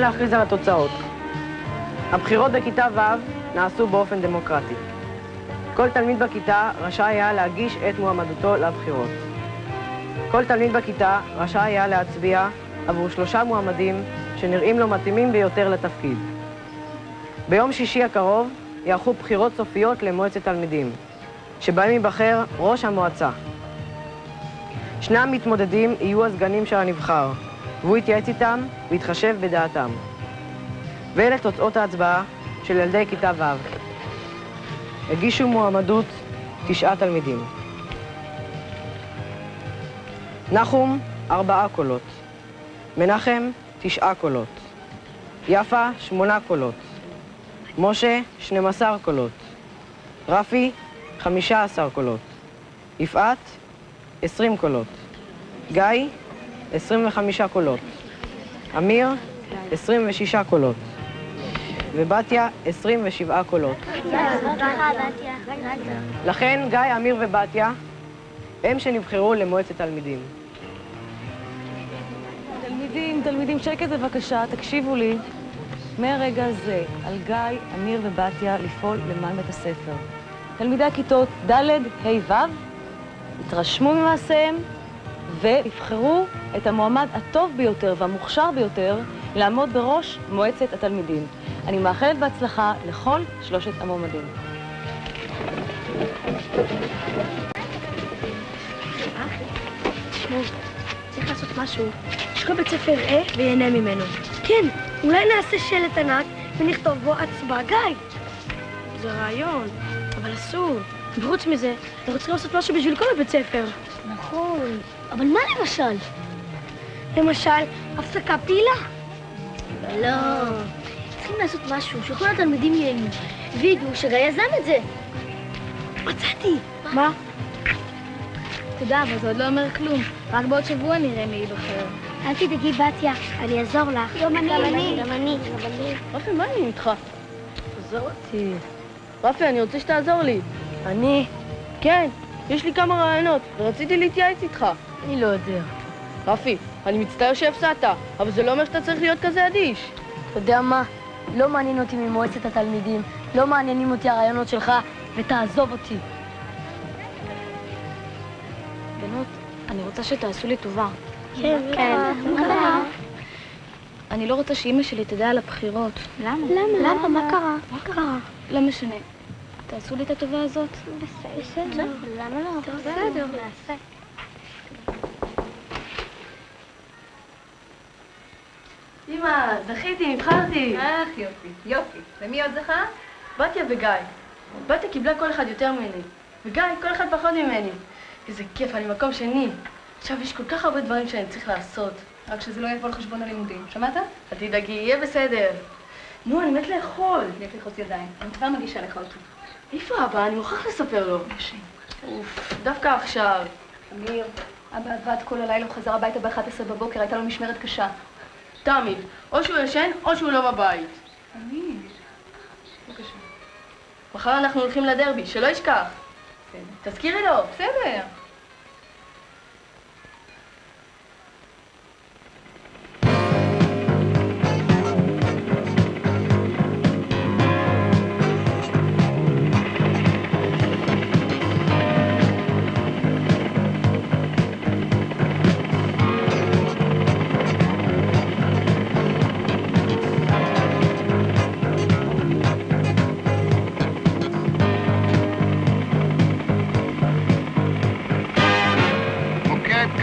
להכריז על התוצאות. הבחירות בכיתה ו' נעשו באופן דמוקרטי. כל תלמיד בכיתה רשאי היה להגיש את מועמדותו לבחירות. כל תלמיד בכיתה רשאי היה להצביע עבור 3 מועמדים שנראים לו מתאימים ביותר לתפקיד. ביום שישי הקרוב יערכו בחירות סופיות למועצת תלמידים, שבהם ייבחר ראש המועצה. 2 המתמודדים יהיו הסגנים של הנבחר, והוא יתייעץ איתם ויתחשב בדעתם. ואלה תוצאות ההצבעה של ילדי כיתה ו'. הגישו מועמדות 9 תלמידים. נחום 4 קולות, מנחם 9 קולות, יפה 8 קולות, משה 12 קולות, רפי 15 קולות, יפעת 20 קולות, גיא 25 קולות, אמיר 26 קולות, ובתיה 27 קולות. לכן גיא, אמיר ובתיה הם שנבחרו למועצת תלמידים. תלמידים, שקט בבקשה, תקשיבו לי. מהרגע הזה על גיא, אמיר ובתיה לפעול למען בית הספר. תלמידי הכיתות ד', ה', ו' התרשמו ממעשיהם ויבחרו את המועמד הטוב ביותר והמוכשר ביותר לעמוד בראש מועצת התלמידים. אני מאחלת בהצלחה לכל 3 המועמדים. תשמעו, צריך לעשות משהו שכל בית ספר יראה ויהנה ממנו. כן, אולי נעשה שלט ענק ונכתוב בו הצבעה גיא. זה רעיון, אבל אסור. וחוץ מזה, אנחנו צריכים לעשות משהו בשביל כל הבית ספר. נכון, אבל מה למשל? למשל, הפסקה פעילה. לא. צריכים לעשות משהו שכל התלמידים ייהנו וידעו שגיא יזם את זה. מצאתי. מה? תודה, אבל זה עוד לא אומר כלום. רק בעוד שבוע נראה מי ייבחר. אל תדאגי, בתיה, אני אעזור לך. גם אני. רפי, מה אני איתך? תעזור אותי. רפי, אני רוצה שתעזור לי. אני? כן, יש לי כמה רעיונות, ורציתי להתייעץ איתך. אני לא יודע. רפי, אני מצטער שהפסדת, אבל זה לא אומר שאתה צריך להיות כזה אדיש. אתה יודע מה? לא מעניין אותי ממועצת התלמידים, לא מעניינים אותי הרעיונות שלך, ותעזוב אותי. בנות, אני רוצה שתעשו לי טובה. כן. אני לא רוצה שאמא שלי תדע על הבחירות. למה? מה קרה? לא משנה. תעשו לי את הטובה הזאת. בסדר. למה לא? בסדר. נעשה. אמא, זכיתי, נבחרתי. יופי. ומי עוד זכה? בתיה וגיא. בתיה קיבלה כל אחד יותר ממני, וגיא כל אחד פחות ממני. איזה כיף, אני מקום שני. עכשיו יש כל כך הרבה דברים שאני צריך לעשות. רק שזה לא יבוא על חשבון הלימודים. שמעת? אל תדאגי, יהיה בסדר. נו, אני מת לאכול. לך לחוץ ידיים. אני כבר מגישה לך אותו. איפה אבא? אני מוכרח לספר לו. אוף, דווקא עכשיו. אמיר, אבא עבד כל הלילה, הוא חזר הביתה ב-11 בבוקר, הייתה לו משמרת קשה. תמיד, או שהוא ישן או שהוא לא בבית. אמיר, בבקשה. מחר אנחנו הולכים לדרבי, שלא ישכח. בסדר. תזכירי לו. בסדר.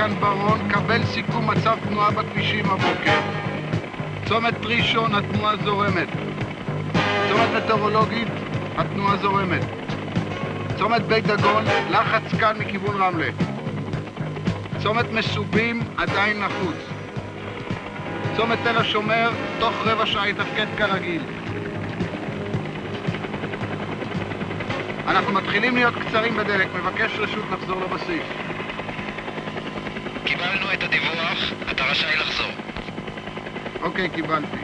כאן ברון, קבל סיכום מצב תנועה בכבישים הבוקר. צומת ראשון, התנועה זורמת. צומת מטאורולוגית, התנועה זורמת. צומת בית דגון, לחץ כאן מכיוון רמלה. צומת מסובים, עדיין נחוץ. צומת תל השומר, תוך רבע שעה יתפקד כרגיל. אנחנו מתחילים להיות קצרים בדלק, מבקש רשות לחזור לבסיס. קיבלנו את הדיווח, אתה רשאי לחזור. אוקיי, קיבלתי.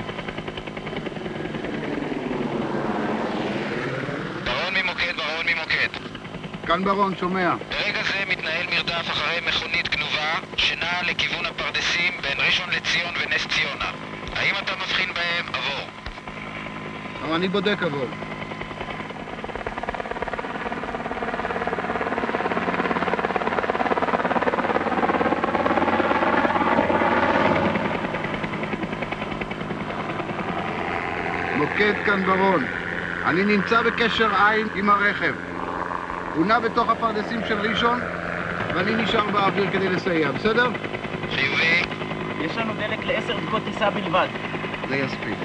ברון ממוקד. כאן ברון, שומע. ברגע זה מתנהל מרדף אחרי מכונית גנובה שנעה לכיוון הפרדסים בין ראשון לציון ונס ציונה. האם אתה מבחין בהם? עבור. אבל אני בודק עבור. מוקד כאן ברון. אני נמצא בקשר עין עם הרכב. הוא נע בתוך הפרדסים של ראשון, ואני נשאר באוויר כדי לסייע, בסדר? חיובי. יש לנו דלק ל10 דקות טיסה בלבד. זה יספיק.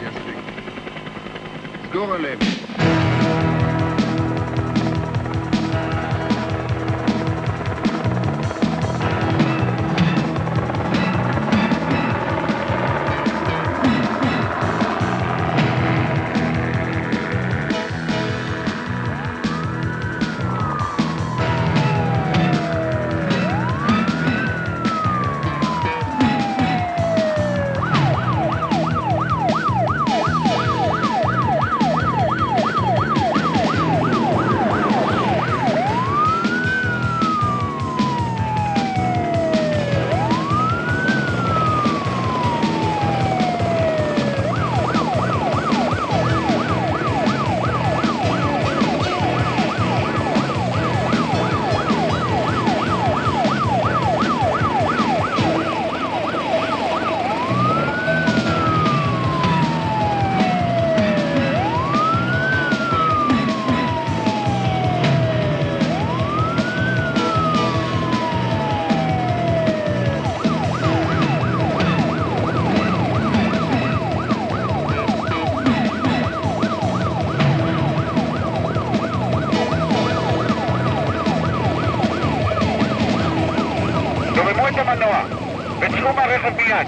סגור עליהם. את המנוע וצאו מהרכב מיד.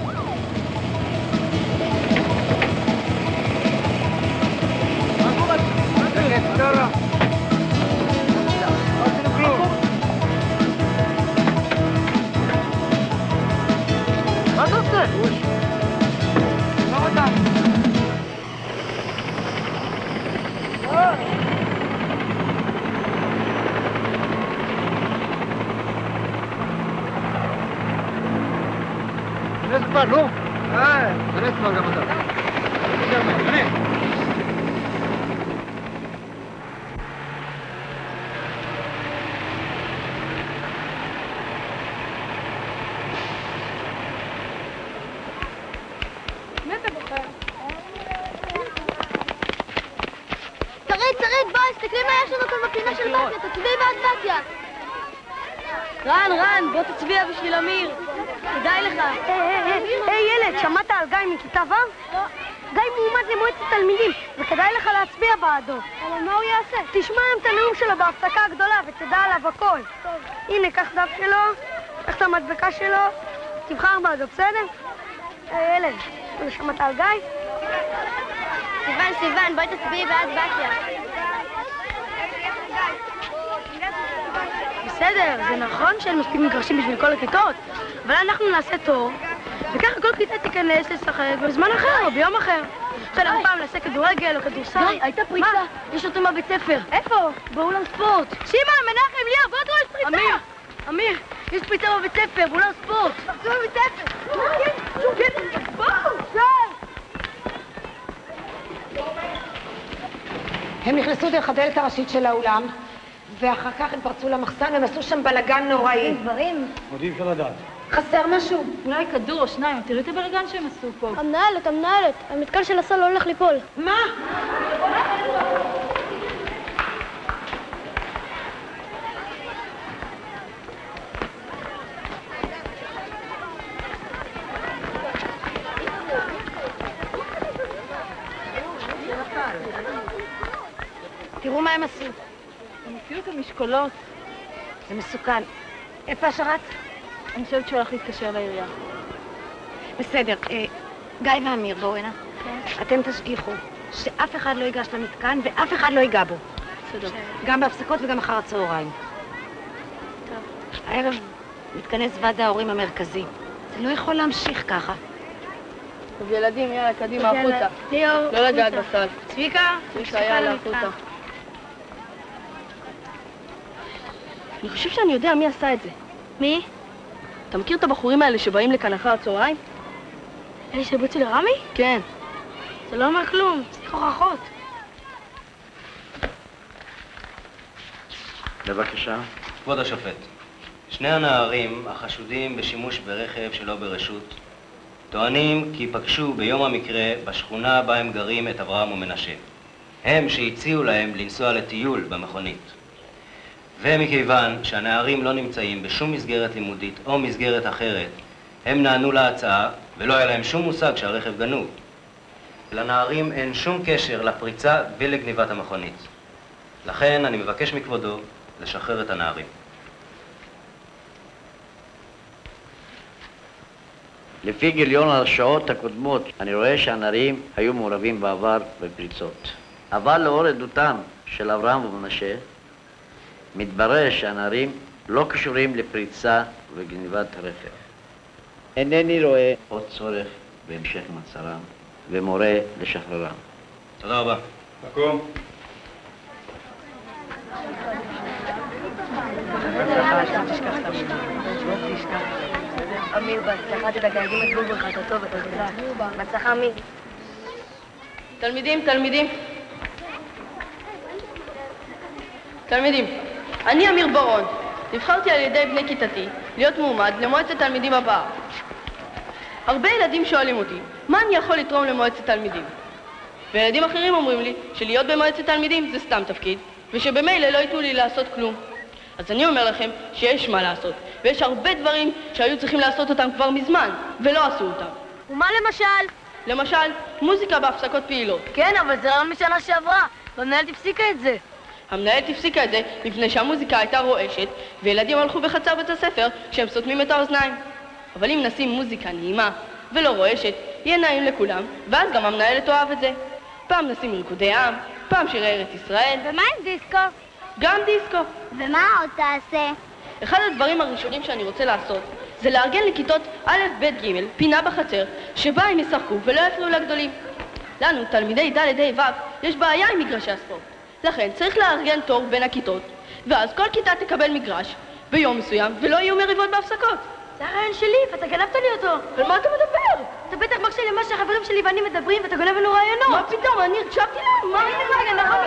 מה אתה עושה? כנס כבר, נו! כנס כבר גם אתה. כנס! שרית, בואי, תסתכלי מה יש לנו כאן בפינה של בתיה, תצביעי בעד בתיה. רן, בוא תצביע בשביל אמיר. כדאי לך. היי ילד, שמעת על גיא מכיתה ו'? לא. גיא מועמד למועצת תלמידים, וכדאי לך להצביע בעדו. אבל מה הוא יעשה? תשמע היום את הנאום שלו בהפסקה הגדולה ותדע עליו הכל. טוב. הנה, קח דף שלו, קח את המדבקה שלו, תבחר בעדו, בסדר? היי ילד, לא שמעת על גיא? סיוון, בואי תצביעי בעד בתיה. בסדר, זה נכון שאין מספיק מגרשים בשביל כל הכיתות, אבל אנחנו נעשה תור, וככה כל כיתה תיכנס לשחק בזמן אחר או ביום אחר. עכשיו פעם נעשה כדורגל או כדורסל. די, הייתה פריצה. יש אותו מהבית ספר. איפה? באולם ספורט. שמעון, מנחם, ליאור, בוא תראו, יש פריצה! אמיר, יש פריצה בבית ספר, באולם ספורט. זה בבית ספר! בואו, שי! הם נכנסו דרך הדלת הראשית של האולם, ואחר כך הם פרצו למחסן והם עשו שם בלגן נוראי. דברים. עוד אי אפשר לדעת. חסר משהו. אולי כדור או שניים, תראי את הבלגן שהם עשו פה. המנהלת, המתקן של הסל לא הולך ליפול. מה? מה הם עשו? הם הופיעו את המשקולות. זה מסוכן. איפה השרת? אני חושבת שהוא הולך להתקשר לעירייה. בסדר. גיא ואמיר, בואו הנה. אתם תשגיחו שאף אחד לא ייגש למתקן ואף אחד לא ייגע בו. בסדר. גם בהפסקות וגם אחר הצהריים. טוב. הערב מתכנס ועד ההורים המרכזי. זה לא יכול להמשיך ככה. טוב, ילדים, יאללה, קדימה, החוצה. ליאור, לא לגעת בסל. צביקה, יאללה, החוצה. אני חושב שאני יודע מי עשה את זה. מי? אתה מכיר את הבחורים האלה שבאים לכאן אחר הצהריים? אלה שבוצעו לרמי? כן. זה לא אומר כלום, צריך הוכחות. בבקשה. כבוד השופט, שני הנערים החשודים בשימוש ברכב שלא ברשות טוענים כי פגשו ביום המקרה בשכונה בה הם גרים את אברהם ומנשה. הם שהציעו להם לנסוע לטיול במכונית. ומכיוון שהנערים לא נמצאים בשום מסגרת לימודית או מסגרת אחרת, הם נענו להצעה ולא היה להם שום מושג שהרכב גנוב. לנערים אין שום קשר לפריצה ולגניבת המכונית. לכן אני מבקש מכבודו לשחרר את הנערים. לפי גיליון הרשעות הקודמות, אני רואה שהנערים היו מעורבים בעבר בפריצות. אבל לאור עדותם של אברהם ומנשה, מתברר שהנערים לא קשורים לפריצה וגניבת הרכב. אינני רואה עוד צורך בהמשך מעצרם ומורה לשחררם. תודה רבה. מקום. אמיר, בהצלחה תדגגים את בול בחטאתו ותודה. בהצלחה, אמיר. תלמידים, אני אמיר בורון. נבחרתי על ידי בני כיתתי להיות מועמד למועצת תלמידים הבאה. הרבה ילדים שואלים אותי, מה אני יכול לתרום למועצת תלמידים? וילדים אחרים אומרים לי שלהיות במועצת תלמידים זה סתם תפקיד, ושבמילא לא ייתנו לי לעשות כלום. אז אני אומר לכם שיש מה לעשות, ויש הרבה דברים שהיו צריכים לעשות אותם כבר מזמן, ולא עשו אותם. ומה למשל? למשל, מוזיקה בהפסקות פעילות. כן, אבל זה רעיון משנה שעברה, והמנהלת הפסיקה את זה. המנהלת הפסיקה את זה מפני שהמוזיקה הייתה רועשת, וילדים הלכו בחצר בית הספר כשהם סותמים את האוזניים. אבל אם נשים מוזיקה נעימה ולא רועשת, יהיה נעים לכולם, ואז גם המנהלת תאהב את זה. פעם נשים ריקודי עם, פעם שירי ארץ ישראל. ומה עם דיסקו? גם דיסקו. ומה עוד תעשה? אחד הדברים הראשונים שאני רוצה לעשות זה לארגן לכיתות א', ב', ג', פינה בחצר שבה הם ישחקו ולא יפריעו לגדולים. לנו, תלמידי ד', ה', ו', יש בעיה עם מגרשי הספורט. לכן צריך לארגן תור בין הכיתות, ואז כל כיתה תקבל מגרש ביום מסוים ולא יהיו מריבות בהפסקות. זה הרעיון שלי, ואתה גנבת לי אותו. על מה אתה מדבר? אתה בטח מקשיב למה שהחברים שלי ואני מדברים, ואתה גונב לנו רעיונות. מה פתאום? אני הקשבתי להם. מה? רגע, נכון.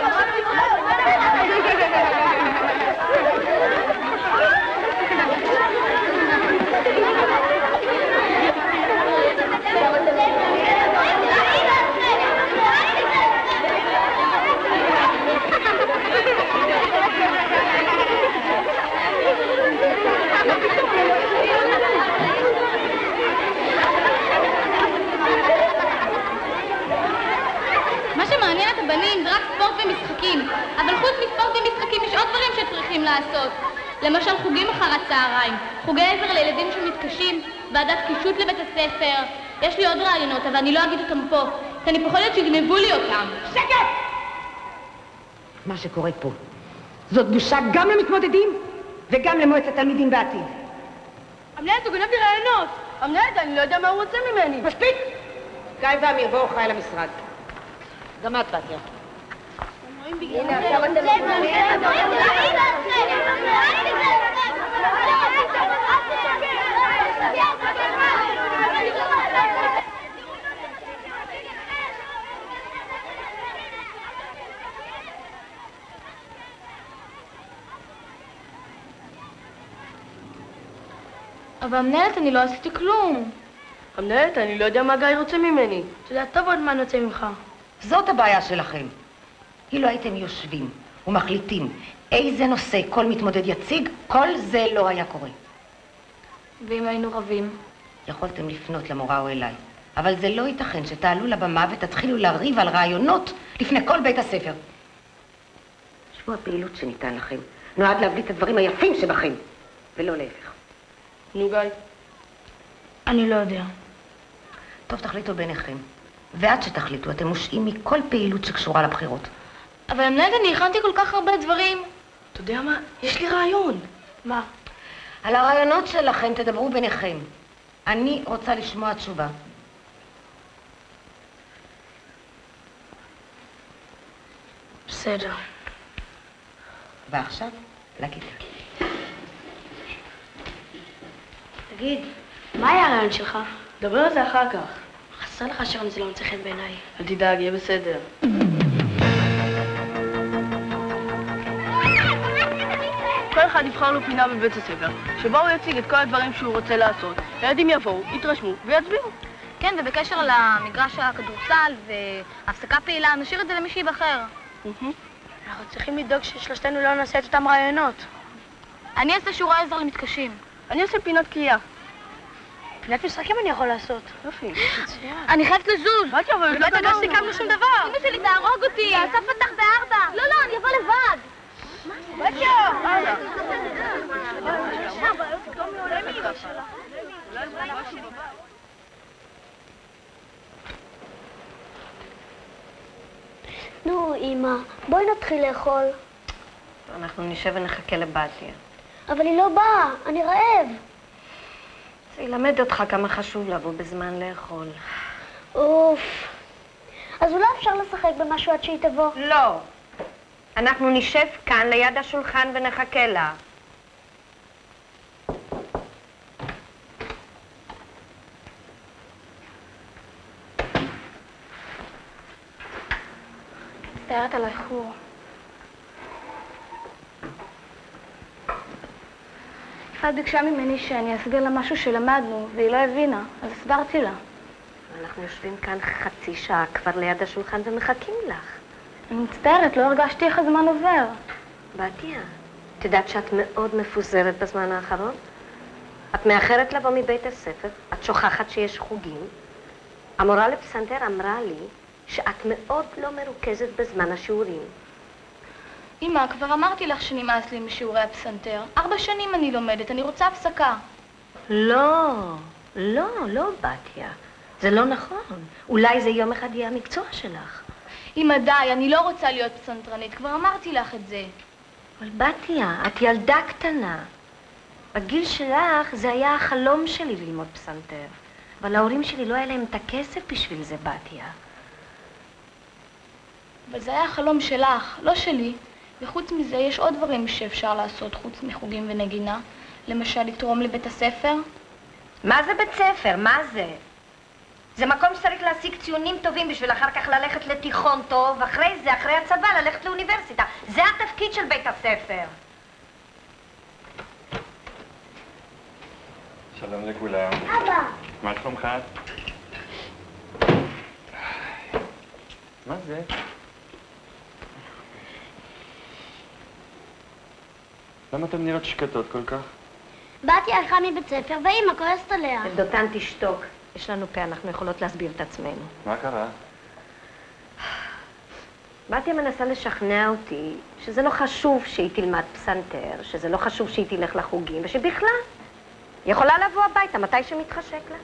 מה שמעניין את הבנים זה רק ספורט ומשחקים, אבל חוץ מספורט ומשחקים יש עוד דברים שצריכים לעשות. למשל חוגים אחר הצהריים, חוגי עזר לילדים שמתקשים, ועדת קישוט לבית הספר. יש לי עוד רעיונות, אבל אני לא אגיד אותם פה, כי אני פוחדת שיגנבו לי אותם. שקט! מה שקורה פה זאת בושה גם למתמודדים וגם למועצת תלמידים בעתיד. המנהלת, הוא גנב לי רעיונות. המנהלת, אני לא יודע מה הוא רוצה ממני. מספיק! גיא ואמיר, בואו חי למשרד. גם את, בתיה. הנה, עכשיו אתם אבל המנהלת, אני לא עשיתי כלום. המנהלת, אני לא יודע מה גיא רוצה ממני. אתה יודע טוב עוד מה אני רוצה ממך. זאת הבעיה שלכם. אילו הייתם יושבים ומחליטים איזה נושא כל מתמודד יציג, כל זה לא היה קורה. ואם היינו רבים? יכולתם לפנות למורה או אליי, אבל זה לא ייתכן שתעלו לבמה ותתחילו לריב על רעיונות לפני כל בית הספר. זו הפעילות שניתן לכם. נועד להביא את הדברים היפים שבכם, ולא להפך. נו, גיא. אני לא יודע. טוב, תחליטו ביניכם. ועד שתחליטו, אתם מושעים מכל פעילות שקשורה לבחירות. אבל המנהלת, אני הכנתי כל כך הרבה דברים. אתה יודע מה? יש לי רעיון. מה? על הרעיונות שלכם תדברו ביניכם. אני רוצה לשמוע תשובה. בסדר. ועכשיו, לכיתה. תגיד, מה היה הרעיון שלך? דבר על זה אחר כך. חסר לך שעון, זה לא מצא חן בעיניי. אל תדאג, יהיה בסדר. כל אחד יבחר לו פינה בבית הספר, שבה הוא יציג את כל הדברים שהוא רוצה לעשות. הילדים יבואו, יתרשמו ויצביעו. כן, ובקשר למגרש הכדורסל והפסקה פעילה, נשאיר את זה למישהי אחר. אנחנו צריכים לדאוג ששלושתנו לא נעשה את אותם רעיונות. אני אעשה שיעורי עזר למתקשים. אני עושה פינת קריאה. פינת משחקים אני יכול לעשות. יופי. אני חייבת לזוז. בתיה, אבל לא תדע שסיכמנו שום דבר. אמא שלי תהרוג אותי, הסף פתח ב4. לא, אני אבוא לבד. בתיה! נו, אמא, בואי נתחיל לאכול. אנחנו נשב ונחכה לבתיה. אבל היא לא באה, אני רעב. זה ילמד אותך כמה חשוב לבוא בזמן לאכול. אוף. אז אולי אפשר לשחק במשהו עד שהיא תבוא? לא. אנחנו נשב כאן ליד השולחן ונחכה לה. מצטערת על האיחור. יפעת ביקשה ממני שאני אסביר לה משהו שלמדנו, והיא לא הבינה, אז הסברתי לה. אנחנו יושבים כאן חצי שעה כבר ליד השולחן ומחכים לך. אני מצטערת, לא הרגשתי איך הזמן עובר. בתיה, את יודעת שאת מאוד מפוזרת בזמן האחרון? את מאחרת לבוא מבית הספר, את שוכחת שיש חוגים. המורה לפסנתר אמרה לי שאת מאוד לא מרוכזת בזמן השיעורים. אמא, כבר אמרתי לך שנמאס לי משיעורי הפסנתר. 4 שנים אני לומדת, אני רוצה הפסקה. לא, בתיה. זה לא נכון. אולי זה יום אחד יהיה המקצוע שלך. אמא, די, אני לא רוצה להיות פסנתרנית, כבר אמרתי לך את זה. אבל בתיה, את ילדה קטנה. בגיל שלך זה היה החלום שלי ללמוד פסנתר. אבל ההורים שלי לא היה להם את הכסף בשביל זה, בתיה. אבל זה היה החלום שלך, לא שלי. וחוץ מזה, יש עוד דברים שאפשר לעשות חוץ מחוגים ונגינה. למשל, לתרום לבית הספר. מה זה בית ספר? מה זה? זה מקום שצריך להשיג ציונים טובים בשביל אחר כך ללכת לתיכון טוב, אחרי זה, אחרי הצבא, ללכת לאוניברסיטה. זה התפקיד של בית הספר. שלום לכולם. אבא! מה שלומך? מה זה? למה אתם נראות שקטות כל כך? באתי הלכה מבית ספר ואמא כועסת עליה. דותן, תשתוק. יש לנו פה, אנחנו יכולות להסביר את עצמנו. מה קרה? בתיה מנסה לשכנע אותי שזה לא חשוב שהיא תלמד פסנתר, שזה לא חשוב שהיא תלך לחוגים, ושבכלל היא יכולה לבוא הביתה מתי שמתחשק לה.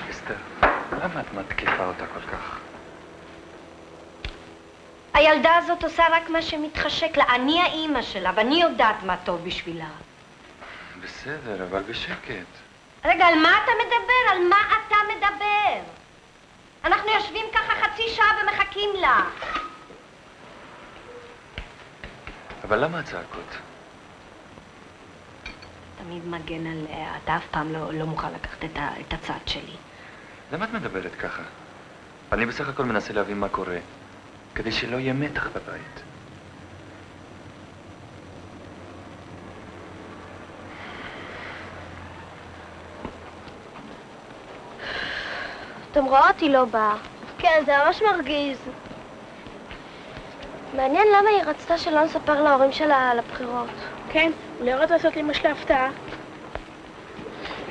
אסתר, למה את מתקיפה אותה כל כך? הילדה הזאת עושה רק מה שמתחשק לה. אני האימא שלה, ואני יודעת מה טוב בשבילה. בסדר, אבל בשקט. רגע, על מה אתה מדבר? על מה אתה מדבר? אנחנו יושבים ככה חצי שעה ומחכים לה. אבל למה הצעקות? תמיד מגן עליה, אתה אף פעם לא מוכן לקחת את הצד שלי. למה את מדברת ככה? אני בסך הכל מנסה להבין מה קורה, כדי שלא יהיה מתח בבית. אתם רואות, היא לא באה. כן, זה ממש מרגיז. מעניין למה היא רצתה שלא נספר להורים שלה על הבחירות. כן, אולי רצתה לעשות לי משהו להפתעה.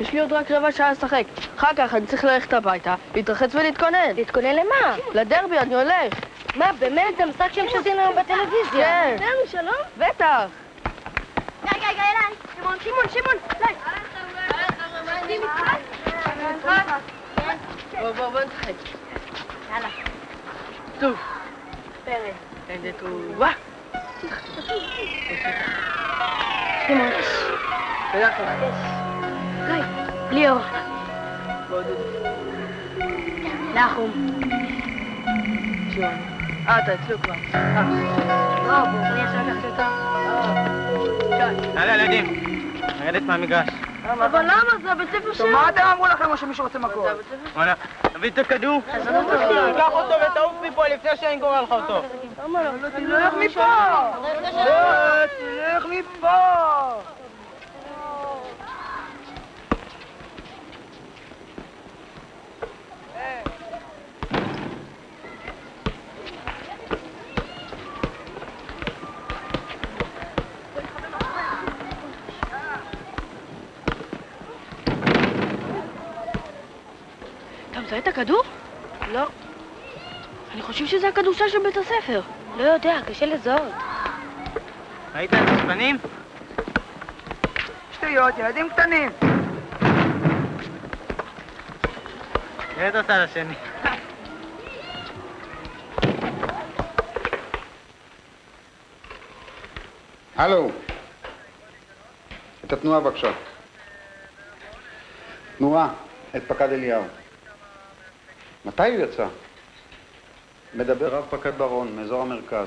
יש לי עוד רק רבע שעה לשחק. אחר כך אני צריך ללכת הביתה, להתרחץ ולהתכונן. להתכונן למה? לדרבי, אני הולך. מה, באמת? זה המשחק שהם שותים היום בטלוויזיה. כן. תנו, שלום? בטח. גיא, אליי. שמעון. בוא נתחק. יאללה. טוב. פרק. איזה טובה. שמעון. תודה לך. גיא, ליאור. נחום. שמעון. אתה אצלו כבר. בוא, אני עכשיו לקחתי אותה. יאללה, ילדים. נרדת מהמגרש. אבל למה? זה הבית ספר שלנו. מה אתם אמרו לכם או שמישהו רוצה מקום? וואלה, תביא את הכדור. תיקח אותו ותעוף מפה לפני שאני קורא לך אותו. למה לא? תלך מפה! תלך מפה! אתה מזהה את הכדור? לא. אני חושב שזה הכדורסל של בית הספר. לא יודע, קשה לזהות. ראית את השפנים? שטויות, ילדים קטנים. תראה את הצד השני. הלו. את התנועה בבקשה. תנועה, את פקד אליהו. מתי הוא יצא? מדבר רב פקד ברון, מאזור המרכז.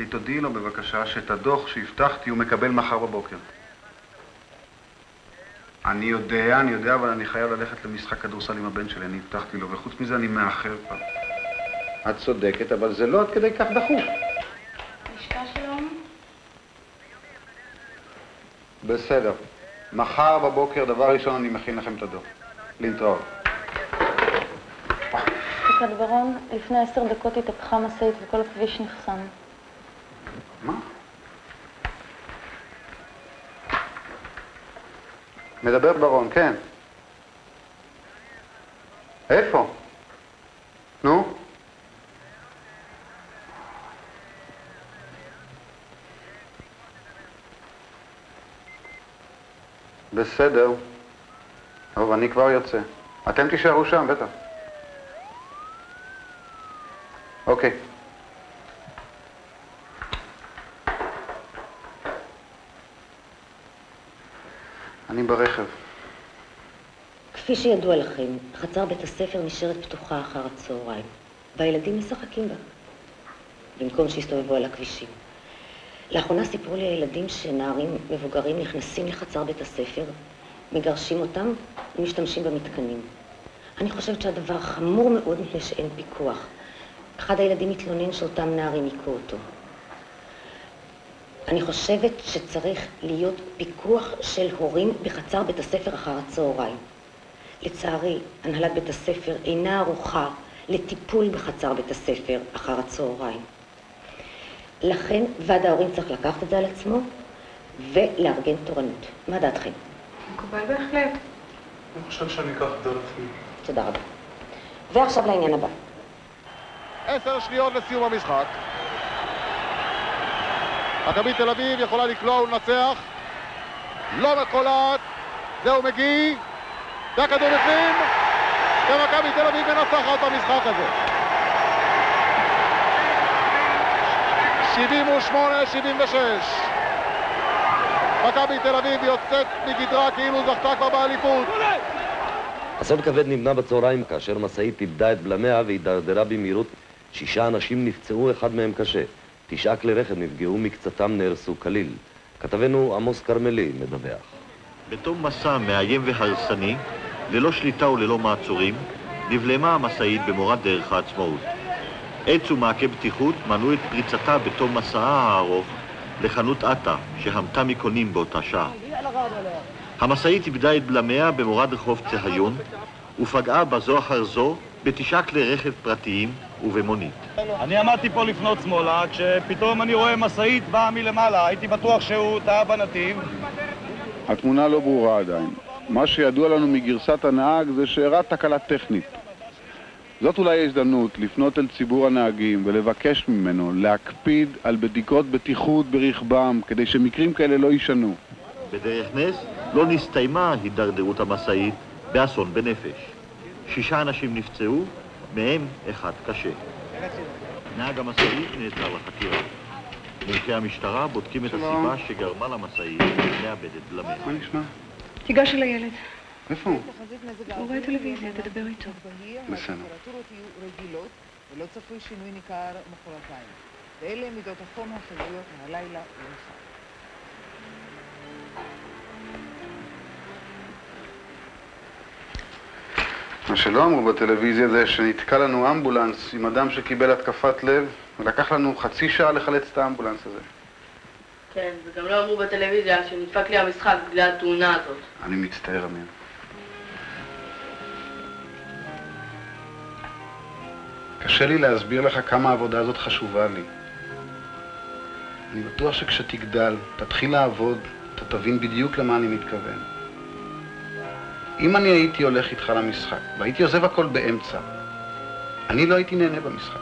תודיעי לו בבקשה שאת הדוח שהבטחתי הוא מקבל מחר בבוקר. אני יודע, אבל אני חייב ללכת למשחק כדורסל עם הבן שלי, אני הבטחתי לו, וחוץ מזה אני מאחר כבר. את צודקת, אבל זה לא עד כדי כך דחוף. לשכה שלום. בסדר. מחר בבוקר, דבר ראשון, אני מכין לכם את הדוח. להתראות. פקד ברון, לפני 10 דקות התהפכה משאית וכל הכביש נחסם. מה? מדבר ברון, כן. איפה? נו? בסדר. טוב, אני כבר יוצא. אתם תישארו שם, בטח. אוקיי. אני ברכב. כפי שידוע לכם, חצר בית הספר נשארת פתוחה אחר הצהריים, והילדים משחקים בה, במקום שיסתובבו על הכבישים. לאחרונה סיפרו לי הילדים שנערים מבוגרים נכנסים לחצר בית הספר, מגרשים אותם ומשתמשים במתקנים. אני חושבת שהדבר חמור מאוד מפני שאין פיקוח. אחד הילדים מתלונן שאותם נערים עיקו אותו. אני חושבת שצריך להיות פיקוח של הורים בחצר בית הספר אחר הצהריים. לצערי, הנהלת בית הספר אינה ערוכה לטיפול בחצר בית הספר אחר הצהריים. לכן, ועד ההורים צריך לקחת את זה על עצמו ולארגן תורנות. מה דעתכם? מקובל בהחלט. אני חושב שאני אקח את זה על עצמי. תודה רבה. ועכשיו לעניין הבא. 10 שניות לסיום המשחק. מכבי תל אביב יכולה לקלוע ולנצח. לא מקולעת. זהו מגי. והכדור בפנים. ומכבי תל אביב מנצחת במשחק הזה. 78-76. מכבי תל אביב יוצאת מגדרה כאילו זכתה כבר באליפות. אסון כבד נמנע בצהריים כאשר משאית איבדה את בלמיה והידרדרה במהירות. 6 אנשים נפצעו, אחד מהם קשה. 9 כלי רכב נפגעו, מקצתם נהרסו כליל. כתבנו עמוס כרמלי מדווח. בתום מסע מאיים והרסני, ללא שליטה וללא מעצורים, נבלמה המשאית במורד דרך העצמאות. עץ ומעקה בטיחות מנעו את פריצתה בתום מסעה הארוך לחנות עטה שהמתה מקונים באותה שעה. המשאית איבדה את בלמיה במורד רחוב צהיון ופגעה בזו אחר זו ב9 כלי רכב פרטיים ובמונית. אני עמדתי פה לפנות שמאלה, כשפתאום אני רואה משאית באה מלמעלה, הייתי בטוח שהוא טעה בנתיב. התמונה לא ברורה עדיין. מה שידוע לנו מגרסת הנהג זה שאירעה תקלה טכנית. זאת אולי ההזדמנות לפנות אל ציבור הנהגים ולבקש ממנו להקפיד על בדיקות בטיחות ברכבם כדי שמקרים כאלה לא יישנו. בדרך נס לא נסתיימה הידרדרות המשאית באסון בנפש. 6 אנשים נפצעו, מהם 1 קשה. נהג המשאית נעצר לחקירה. מומחי המשטרה בודקים את הסיבה שגרמה למשאית לאבד את בלמיה. מה נשמע? תיגש אל הילד. איפה הוא? הוא רואה טלוויזיה, תדבר איתו. בסדר. הטמפרטורות יהיו רגילות ולא צפוי שינוי ניכר מחרתיים. ואלה מידות החום החלויות מהלילה למחר. מה שלא אמרו בטלוויזיה זה שנתקע לנו אמבולנס עם אדם שקיבל התקפת לב ולקח לנו חצי שעה לחלץ את האמבולנס הזה. כן, וגם לא אמרו בטלוויזיה שנדפק לי המשחק בגלל התאונה הזאת. אני מצטער, אמיר. קשה לי להסביר לך כמה העבודה הזאת חשובה לי. אני בטוח שכשתגדל, תתחיל לעבוד, אתה תבין בדיוק למה אני מתכוון. אם אני הייתי הולך איתך למשחק, והייתי עוזב הכל באמצע, אני לא הייתי נהנה במשחק.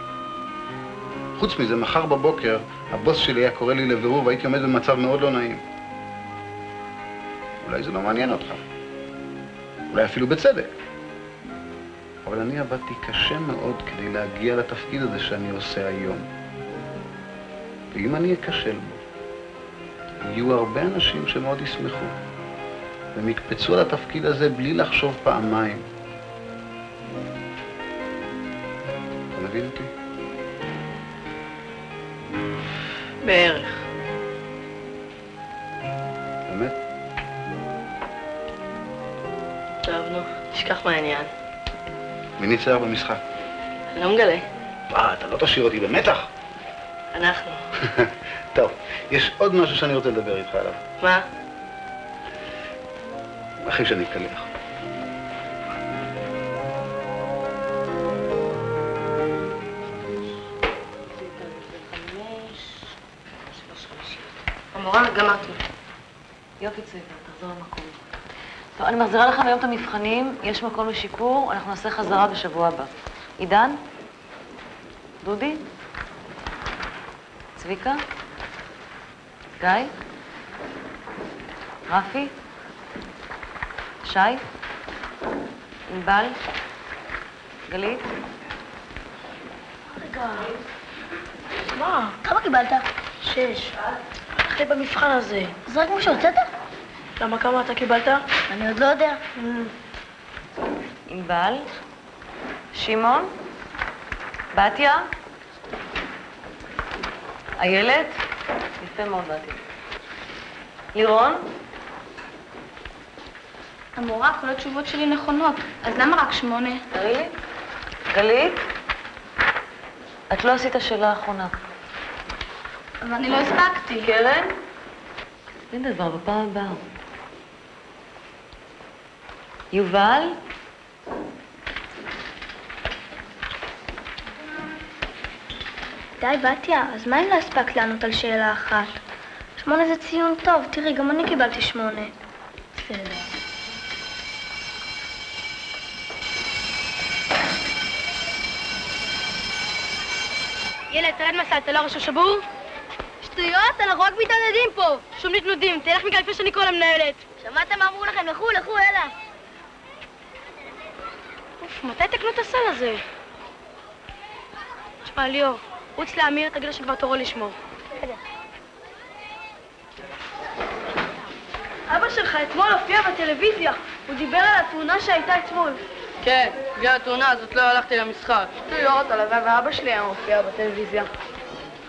חוץ מזה, מחר בבוקר, הבוס שלי היה קורא לי לבירור והייתי עומד במצב מאוד לא נעים. אולי זה לא מעניין אותך. אולי אפילו בצדק. אבל אני עבדתי קשה מאוד כדי להגיע לתפקיד הזה שאני עושה היום. ואם אני אכשל בו, יהיו הרבה אנשים שמאוד ישמחו. והם יקפצו על התפקיד הזה בלי לחשוב פעמיים. אתה מבין אותי? בערך. באמת? טוב, נו, תשכח מהעניין. מי ניצח במשחק? אני לא מגלה. אתה לא תשאיר אותי במתח? אנחנו. טוב, יש עוד משהו שאני רוצה לדבר איתך עליו. מה? אחרי שאני אתקלח. המורה, גמרתי. יופי צבע, תחזור למקום. טוב, אני מחזירה לכם היום את המבחנים, יש מקום לשיפור, אנחנו נעשה חזרה בשבוע הבא. עידן? דודי? צביקה? גיא? רפי? שי? ענבל? גלית? רגע. מה? כמה קיבלת? 6. הלכתי במבחן הזה. אז רק מה שהוצאת? למה כמה אתה קיבלת? אני עוד לא יודע. ענבל? שמעון? בתיה? איילת? יפה מאוד, בתיה. לירון? המורה, כל התשובות שלי נכונות, אז למה רק 8? תראי לי. גלית? את לא עשית השאלה האחרונה. אבל אני לא הספקתי. קרן? אין דבר, בפעם הבאה. יובל? די, בתיה, אז מה אם לא הספקת לענות על שאלה אחת? 8 זה ציון טוב, תראי, גם אני קיבלתי 8. בסדר. ילד, תרד מסע, אתה לא ראש השבור? שטויות, אנחנו רק מתעדדים פה. שום נתנודים, תלך מכאן לפני שאני קורא למנהלת. שמעתם מה אמרו לכם? לכו, יאללה. אוף, מתי תקנו את הסל הזה? תשמע, ליאור, רוץ לאמיר, תגיד לו שכבר תורו לשמור. אבא שלך אתמול הופיע בטלוויזיה. הוא דיבר על התאונה שהייתה אתמול. כן, בגלל התאונה הזאת לא הלכתי למשחק. שטויות, הלוואי ואבא שלי היה מופיע בטלוויזיה.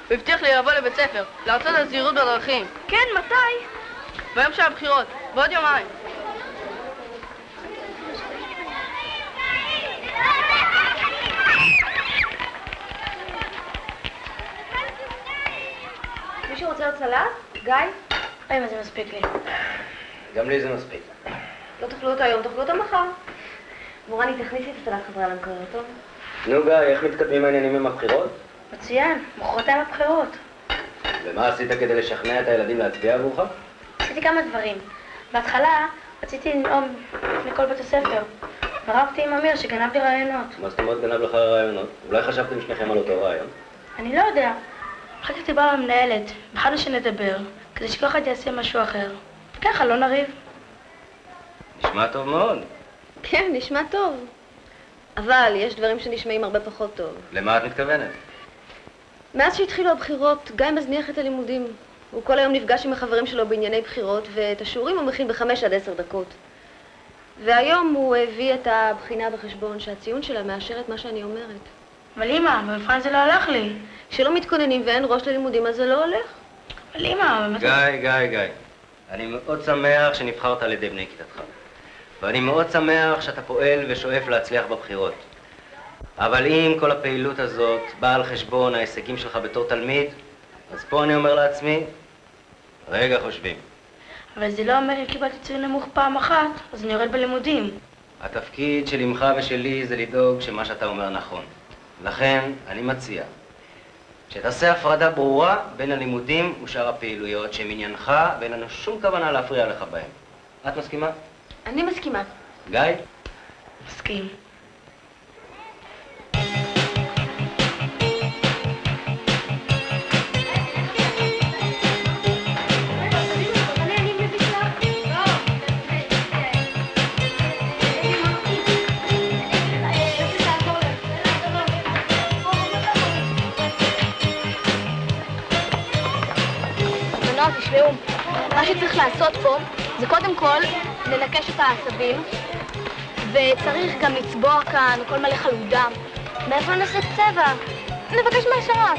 הוא הבטיח לי לבוא לבית ספר, להרצות על זהירות בדרכים. כן, מתי? ביום של הבחירות, בעוד יומיים. מישהו רוצה עוד סלט? גיא? מה זה מספיק לי. גם לי זה מספיק. לא תאכלו אותו היום, תאכלו אותו מחר. מורני, תכניסי את הסלט חזרה למקרר, טוב? נו גיא, איך מתקדמים העניינים עם הבחירות? מצוין, מחרתיים הבחירות. ומה עשית כדי לשכנע את הילדים להצביע עבורך? עשיתי כמה דברים. בהתחלה רציתי לנאום לפני כל בית הספר. ורבתי עם אמיר שגנב לי רעיונות. מה זאת אומרת גנב לך רעיונות? אולי חשבתם שניכם על אותו רעיון? אני לא יודע. אחר כך דיבר למנהלת, בחרנו שנדבר, כדי שכל אחד יעשה משהו אחר. וככה לא נריב. נשמע טוב מאוד. כן, נשמע טוב. אבל יש דברים שנשמעים הרבה פחות טוב. למה את מתכוונת? מאז שהתחילו הבחירות, גיא מזניח את הלימודים. הוא כל היום נפגש עם החברים שלו בענייני בחירות, ואת השיעורים הוא מכין ב5 עד 10 דקות. והיום הוא הביא את הבחינה בחשבון שהציון שלה מאשר את מה שאני אומרת. אבל אמא, במבחן זה לא הלך לי. כשלא מתכוננים ואין ראש ללימודים, אז זה לא הולך. אבל אמא, באמת... גיא. אני מאוד שמח שנבחרת על ידי בני כיתתך. ואני מאוד שמח שאתה פועל ושואף להצליח בבחירות. אבל אם כל הפעילות הזאת באה על חשבון ההישגים שלך בתור תלמיד, אז פה אני אומר לעצמי, רגע חושבים. אבל זה לא אומר אם קיבלתי ציון נמוך פעם אחת, אז אני יורד בלימודים. התפקיד של אמך ושלי זה לדאוג שמה שאתה אומר נכון. לכן אני מציע שתעשה הפרדה ברורה בין הלימודים ושאר הפעילויות שהם עניינך ואין לנו שום כוונה להפריע לך בהם. את מסכימה? אני מסכימה. גיא? מסכים. תשמעו, מה שצריך לעשות פה זה קודם כל לנקש את העשבים וצריך גם לצבוע כאן כל מלא חלודה. מאיפה נעשה צבע? נבקש מהשרת.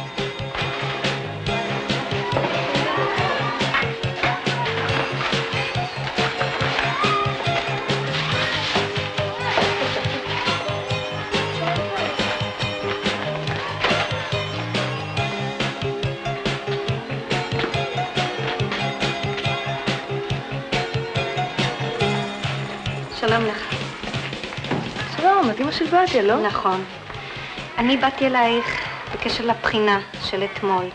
שלום לך. שלום, את אמא של בתיה, לא? נכון. אני באתי אלייך בקשר לבחינה של אתמול.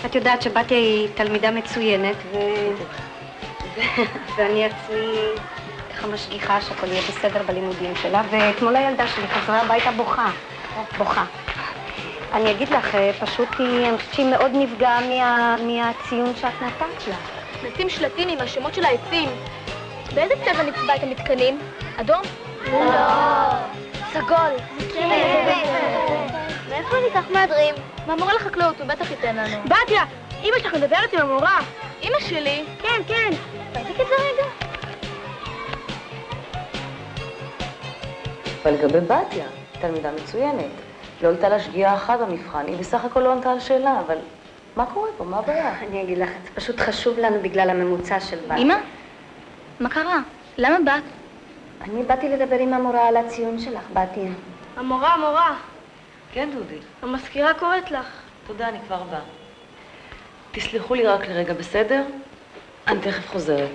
את יודעת שבתיה היא תלמידה מצוינת, ואני עצמי ככה משגיחה שהכל יהיה בסדר בלימודים שלה, ואתמול הילדה שלי חזרה הביתה בוכה. אני אגיד לך, פשוט אני חושבת שהיא מאוד נפגעה מהציון שאת נתת לה. נשים שלטים עם השמות של העצים. באיזה צבע נצבע את המתקנים? אדום? לא. סגול. מאיפה ניקח מהדרים? מהמורה לחקלאות, הוא בטח ייתן לנו. בתיה, אמא שלך מדברת עם המורה. אמא שלי? כן. תחזיק את זה רגע. ולגבי בתיה, תלמידה מצוינת. לא הייתה לה שגיאה אחת במבחן, היא בסך הכל לא ענתה על שאלה, אבל מה קורה פה? מה הבעיה? אני אגיד לך, זה פשוט חשוב לנו בגלל הממוצע של בתיה. אמא? מה קרה? למה באת? אני באתי לדבר עם המורה על הציון שלך, בתיה. המורה. כן, דודי. המזכירה קוראת לך. תודה, אני כבר באה. תסלחו לי רק לרגע, בסדר? אני תכף חוזרת.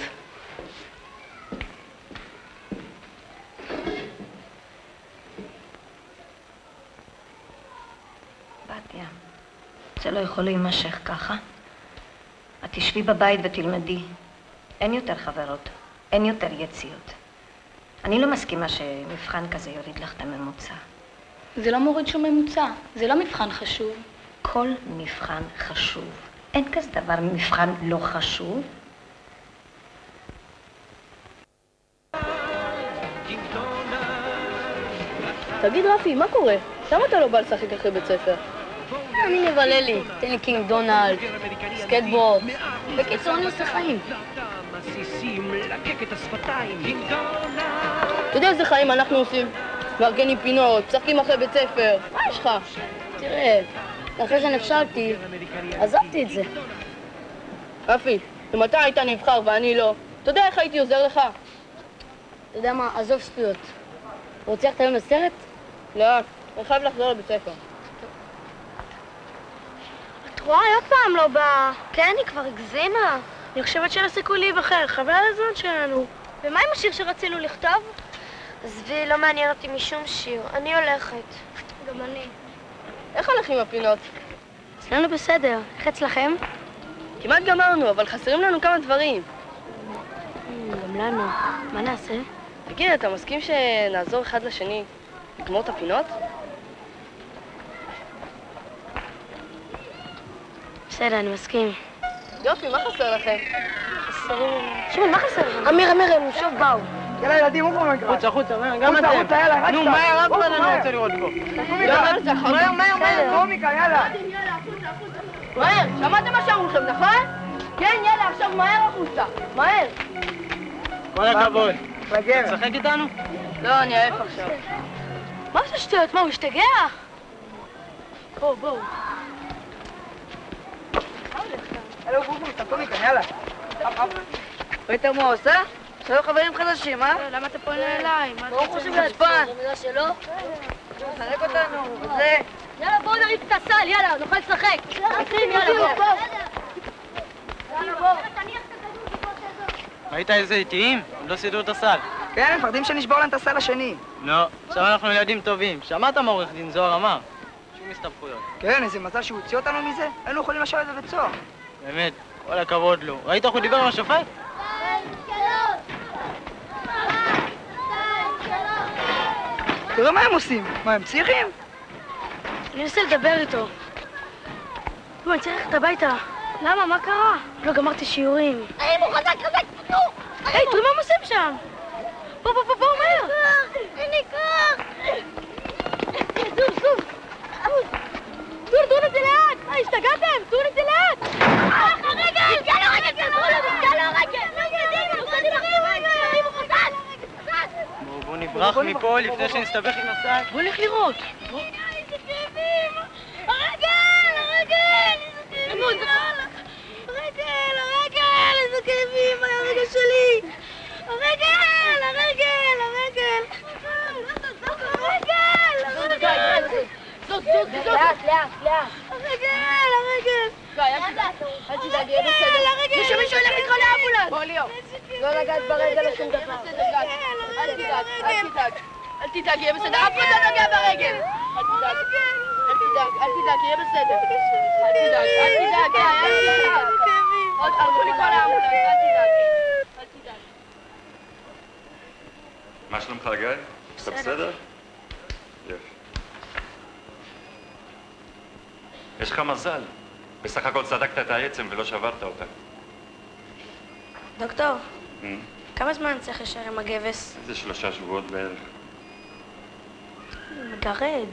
בתיה, זה לא יכול להימשך ככה. את תשבי בבית ותלמדי. אין יותר חברות, אין יותר יציאות. אני לא מסכימה שמבחן כזה יוריד לך את הממוצע. זה לא מוריד שום ממוצע, זה לא מבחן חשוב. כל מבחן חשוב. אין כזה דבר מבחן לא חשוב. תגיד רפי, מה קורה? למה אתה לא בא לשחק אחרי בית ספר? אני נבלה לי, תן לי קינג דונלד, סקטבורד. בקיצור, אני עושה חיים. אתה יודע איזה חיים אנחנו עושים? מארגנים פינות, משחקים אחרי בית ספר. מה יש לך? תראה, אחרי שנפשלתי, עזבתי את זה. רפי, אם אתה היית נבחר ואני לא, אתה יודע איך הייתי עוזר לך? אתה יודע מה, עזוב שטויות. רוצה ללכת היום לסרט? לא, אני חייב לחזור לבית ספר. את רואה, עוד פעם לא באה. כן, היא כבר הגזימה. אני חושבת שאין לה סיכוי להיבחר, חבל על הזמן שלנו. ומה עם השיר שרצינו לכתוב? עזבי, לא מעניין אותי משום שיר. אני הולכת. גם אני. איך הולך עם הפינות? אצלנו בסדר. איך אצלכם? כמעט גמרנו, אבל חסרים לנו כמה דברים. גם לנו. מה נעשה? תגיד, אתה מסכים שנעזור אחד לשני לגמור את הפינות? בסדר, אני מסכים. יופי, מה חסר לכם? שמעון, מה חסר לכם? אמיר, הם שוב באו. יאללה, ילדים, עופו מהמגרש. חוצה, גם אתם. חוצה, יאללה, רק נו, מהר, אף אחד אני רוצה לראות פה. מהר, קומיקה, יאללה. מהר, שמעתם מה שאמרו לכם, נכון? כן, יאללה, עכשיו מהר החוצה. מהר. כל הכבוד. תשחק איתנו? לא, אני עייף עכשיו. מה זה שטויות? מה, הוא השתגח? בואו. אלו בובוס, הקומיקה, יאללה. ראית מה הוא עושה? שלא חברים חדשים, אה? למה אתה פונה אליי? מה הוא חושב לעצבן? שלא? מחלק אותנו, וזה... יאללה, בואו נריץ את הסל, יאללה, נוכל לשחק. יאללה, בואו. ראית איזה איטיים? הם לא סידרו את הסל. כן, הם מפחדים שנשבור להם את הסל השני. לא, עכשיו אנחנו ילדים טובים. שמעת מה עורך דין זוהר אמר? שום הסתבכויות. כן, איזה מזל שהוא הוציא אותנו מזה. היינו יכולים לשבת בבית סוהר. באמת, כל הכבוד לו. ראית איך הוא דיבר עם השופט? תראה מה הם עושים. מה, הם פסיכים? אני אנסה לדבר איתו. בואו, אני צריך ללכת הביתה. למה? מה קרה? לא גמרתי שיעורים. הוא חזק, תנו! היי, תראי מה הם עושים שם! בואו, מהר! אין לי כוח! זום! תנו את זה לאט! השתגעתם? תנו את זה לאט! הרגל! בואו נברח מפה לפני שנסתבך עם הסל. בואו נלך לראות. איזה כאבים! הרגל! איזה כאבים! הרגל שלי! הרגל! לאט! הרגל! אל תדאג, יהיה בסדר. מישהו ילך לקרוא לאמבולנס. בוא ליאור. לא לגעת ברגל לשום דבר. אל תדאג, יהיה בסדר. אף אחד לא נוגע ברגל. אל תדאג, יהיה בסדר. אל תדאג. הלכו לקרוא לאמבולנס, אל תדאג. מה שלומך, גיא? אתה בסדר? יופי. יש לך מזל. בסך הכל צדקת את העצם ולא שברת אותה. דוקטור, כמה זמן צריך להישאר עם הגבס? איזה 3 שבועות בערך. מגרד.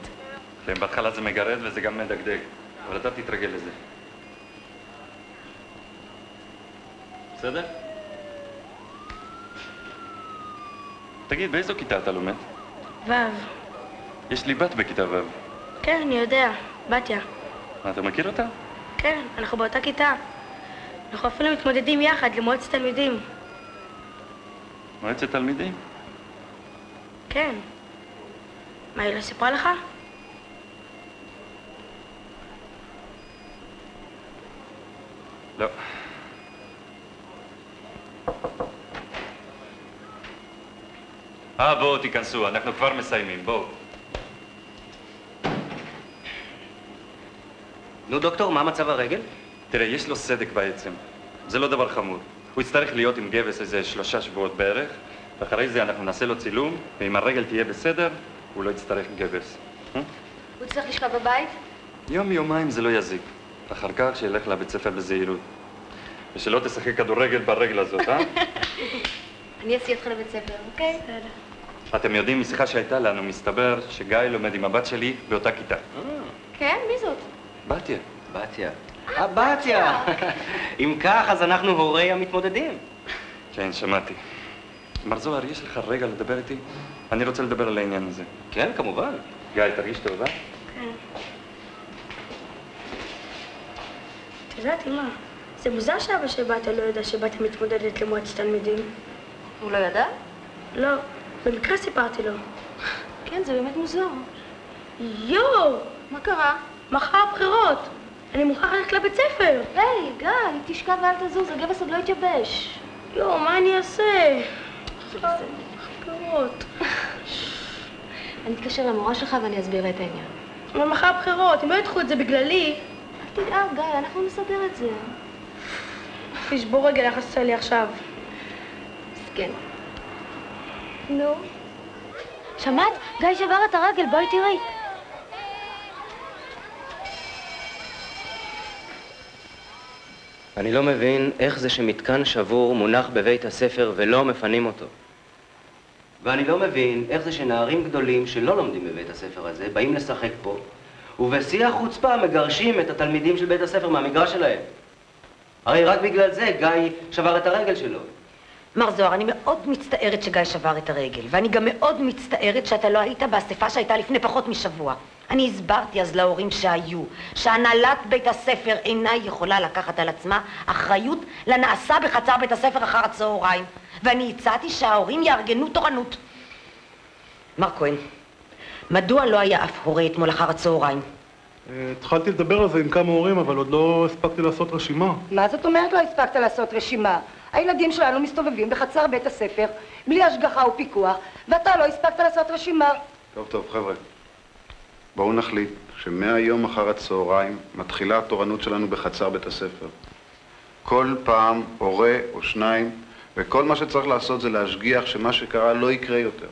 כן, בהתחלה זה מגרד וזה גם מדגדג, אבל אתה תתרגל לזה. בסדר? תגיד, באיזו כיתה אתה לומד? ו'. יש לי בת בכיתה ו'. כן, אני יודע. בתיה. אתה מכיר אותה? כן, אנחנו באותה כיתה. אנחנו אפילו מתמודדים יחד למועצת תלמידים. מועצת תלמידים? כן. מה, היא לא סיפרה לך? לא. בואו תיכנסו, אנחנו כבר מסיימים, בואו. נו דוקטור, מה מצב הרגל? תראה, יש לו סדק בעצם. זה לא דבר חמור. הוא יצטרך להיות עם גבס איזה 3 שבועות בערך, ואחרי זה אנחנו נעשה לו צילום, ואם הרגל תהיה בסדר, הוא לא יצטרך גבס. הוא צריך לשכב בבית? יום-יומיים זה לא יזיק. אחר כך שילך לבית ספר בזהירות. ושלא תשחק כדורגל ברגל הזאת, אה? אני אסיע אותך לבית ספר, אוקיי? אתם יודעים, משיחה שהייתה לנו, מסתבר שגיא לומד עם הבת שלי באותה כיתה. כן? מי זאת? בתיה. בתיה. בתיה! אם כך, אז אנחנו הורי המתמודדים. כן, שמעתי. מר זוהר, יש לך רגע לדבר איתי? אני רוצה לדבר על העניין הזה. כן, כמובן. גיא, תרגיש טוב, אה? כן. את יודעת, אמא, זה מוזר שאבא של בתיה לא יודע שבתיה מתמודדת למועצת תלמידים. הוא לא ידע? לא, במקרה סיפרתי לו. כן, זה באמת מוזר. יואו! מה קרה? מחר הבחירות. אני מוכרח ללכת לבית ספר. היי, גיא, תשכב ואל תזוז, הגבס עוד לא התייבש. יואו, מה אני אעשה? זה בסדר. בחירות. אני אתקשר למורה שלך ואני אסביר את העניין. אבל מחר הבחירות, אם לא ידחו את זה בגללי... אל תדאג, גיא, אנחנו נסדר את זה. תשבור רגל, איך עשה לי עכשיו? כן. נו. שמעת? גיא שבר את הרגל, בואי תראי. אני לא מבין איך זה שמתקן שבור מונח בבית הספר ולא מפנים אותו. ואני לא מבין איך זה שנערים גדולים שלא לומדים בבית הספר הזה באים לשחק פה, ובשיא החוצפה מגרשים את התלמידים של בית הספר מהמגרש שלהם. הרי רק בגלל זה גיא שבר את הרגל שלו. מר זוהר, אני מאוד מצטערת שגיא שבר את הרגל, ואני גם מאוד מצטערת שאתה לא היית באספה שהייתה לפני פחות משבוע. אני הסברתי אז להורים שהנהלת בית הספר אינה יכולה לקחת על עצמה אחריות לנעשה בחצר בית הספר אחר הצהריים, ואני הצעתי שההורים יארגנו תורנות. מר כהן, מדוע לא היה אף הורה אתמול אחר הצהריים? התחלתי לדבר על זה עם כמה הורים, אבל עוד לא הספקתי לעשות רשימה. מה זאת אומרת לא הספקת לעשות רשימה? הילדים שלנו מסתובבים בחצר בית הספר בלי השגחה ופיקוח, ואתה לא הספקת לעשות רשימה. טוב, חבר'ה. בואו נחליט שמהיום אחר הצהריים מתחילה התורנות שלנו בחצר בית הספר. כל פעם הורה או שניים, וכל מה שצריך לעשות זה להשגיח שמה שקרה לא יקרה יותר.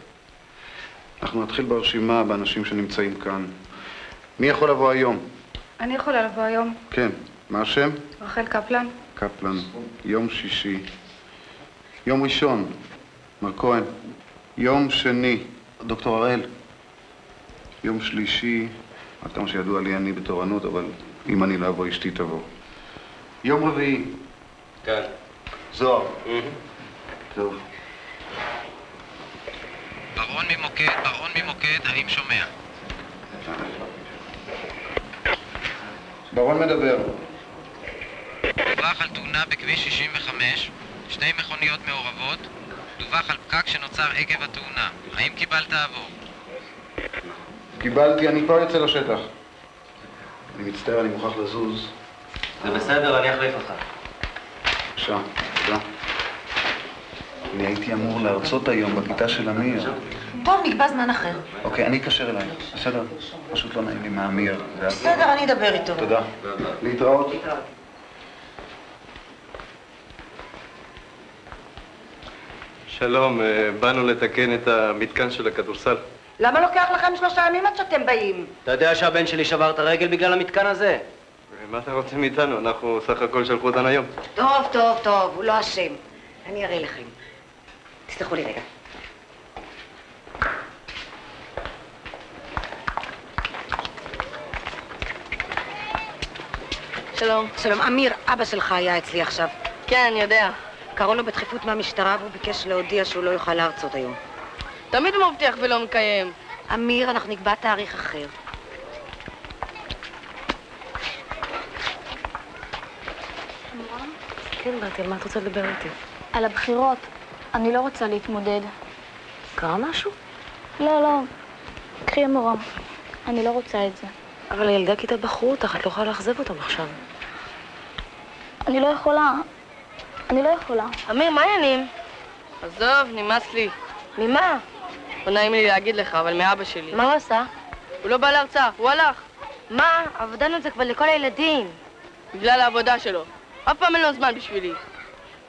אנחנו נתחיל ברשימה באנשים שנמצאים כאן. מי יכול לבוא היום? אני יכולה לבוא היום. כן. מה השם? רחל קפלן. קפלן. יום שישי. יום ראשון. מר כהן. יום שני. דוקטור הראל. יום שלישי. עד כמה שידוע לי אני בתורנות, אבל אם אני לא אבוא אשתי תבוא. יום רביעי. כן. זוהר. טוב. ברון ממוקד, האם שומע? ברון מדבר. דווח על תאונה בכביש 65, 2 מכוניות מעורבות, דווח על פקק שנוצר עקב התאונה. האם קיבלת עבור? קיבלתי, אני כבר יוצא לשטח. אני מצטער, אני מוכרח לזוז. זה בסדר, אני אחליף אותך. בבקשה, תודה. אני הייתי אמור להרצות היום בכיתה של אמיר. טוב, נקבע זמן אחר. אוקיי, אני אקשר אליי, בסדר? פשוט לא נעים לי מאמיר. בסדר, אני אדבר איתו. תודה. להתראות. שלום, באנו לתקן את המתקן של הכדורסל. למה לוקח לכם 3 ימים עד שאתם באים? אתה יודע שהבן שלי שבר את הרגל בגלל המתקן הזה? מה אתה רוצה מאיתנו? אנחנו סך הכל שלחו אותנו היום. טוב, הוא לא אשם. אני אראה לכם. תסלחו לי רגע. שלום. שלום, אמיר, אבא שלך היה אצלי עכשיו. כן, אני יודע. קראו לו בדחיפות מהמשטרה והוא ביקש להודיע שהוא לא יוכל להרצות היום. תמיד הוא מבטיח ולא מקיים. אמיר, אנחנו נקבע תאריך אחר. כן, באתי, על מה את רוצה לדבר איתי? על הבחירות. אני לא רוצה להתמודד. קרה משהו? לא. קחי המורה. אני לא רוצה את זה. אבל ילדי הכיתה בחרו אותך, את לא יכולה לאכזב אותם עכשיו. אני לא יכולה. אמיר, מה העניינים? עזוב, נמאס לי. ממה? לא נעים לי להגיד לך, אבל מאבא שלי. מה הוא עשה? הוא לא בא להרצאה, הוא הלך. מה? עבדנו את זה כבר לכל הילדים. בגלל העבודה שלו. אף פעם אין לו זמן בשבילי.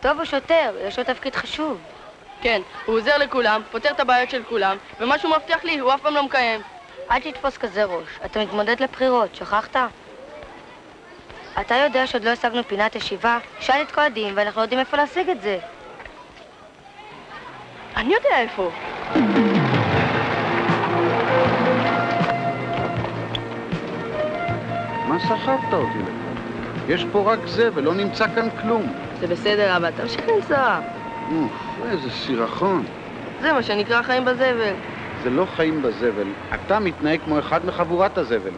טוב, הוא שוטר, יש לו תפקיד חשוב. כן, הוא עוזר לכולם, פותר את הבעיות של כולם, ומה שהוא מבטיח לי, הוא אף פעם לא מקיים. אל תתפוס כזה ראש, אתה מתמודד לבחירות, שכחת? אתה יודע שעוד לא השגנו פינת ישיבה? שאל את כל הדין ואנחנו לא יודעים איפה להשיג את זה. אני יודע איפה. מה סחבת אותי לך? יש פה רק זה ולא נמצא כאן כלום. זה בסדר, אבא, תמשיך לנסוע. איזה סירחון. זה מה שנקרא חיים בזבל. זה לא חיים בזבל, אתה מתנהג כמו אחד מחבורת הזבל.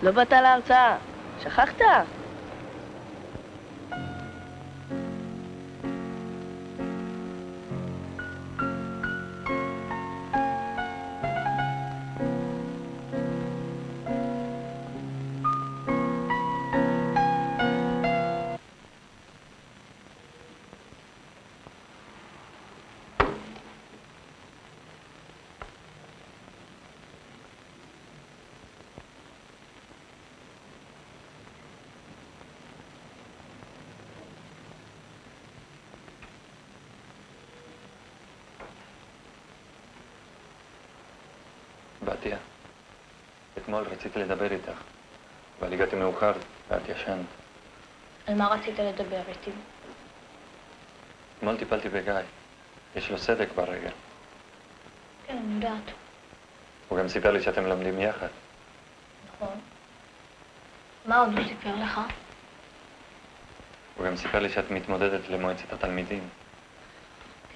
לא באת להרצאה, שכחת? בתיה, אתמול רציתי לדבר איתך, אבל הגעתי מאוחר ואת ישנת. על מה רצית לדבר איתי? אתמול טיפלתי בגיא, יש לו סדק ברגל. כן, אני יודעת. הוא גם סיפר לי שאתם לומדים יחד. נכון. מה עוד הוא סיפר לך? הוא גם סיפר לי שאת מתמודדת למועצת התלמידים.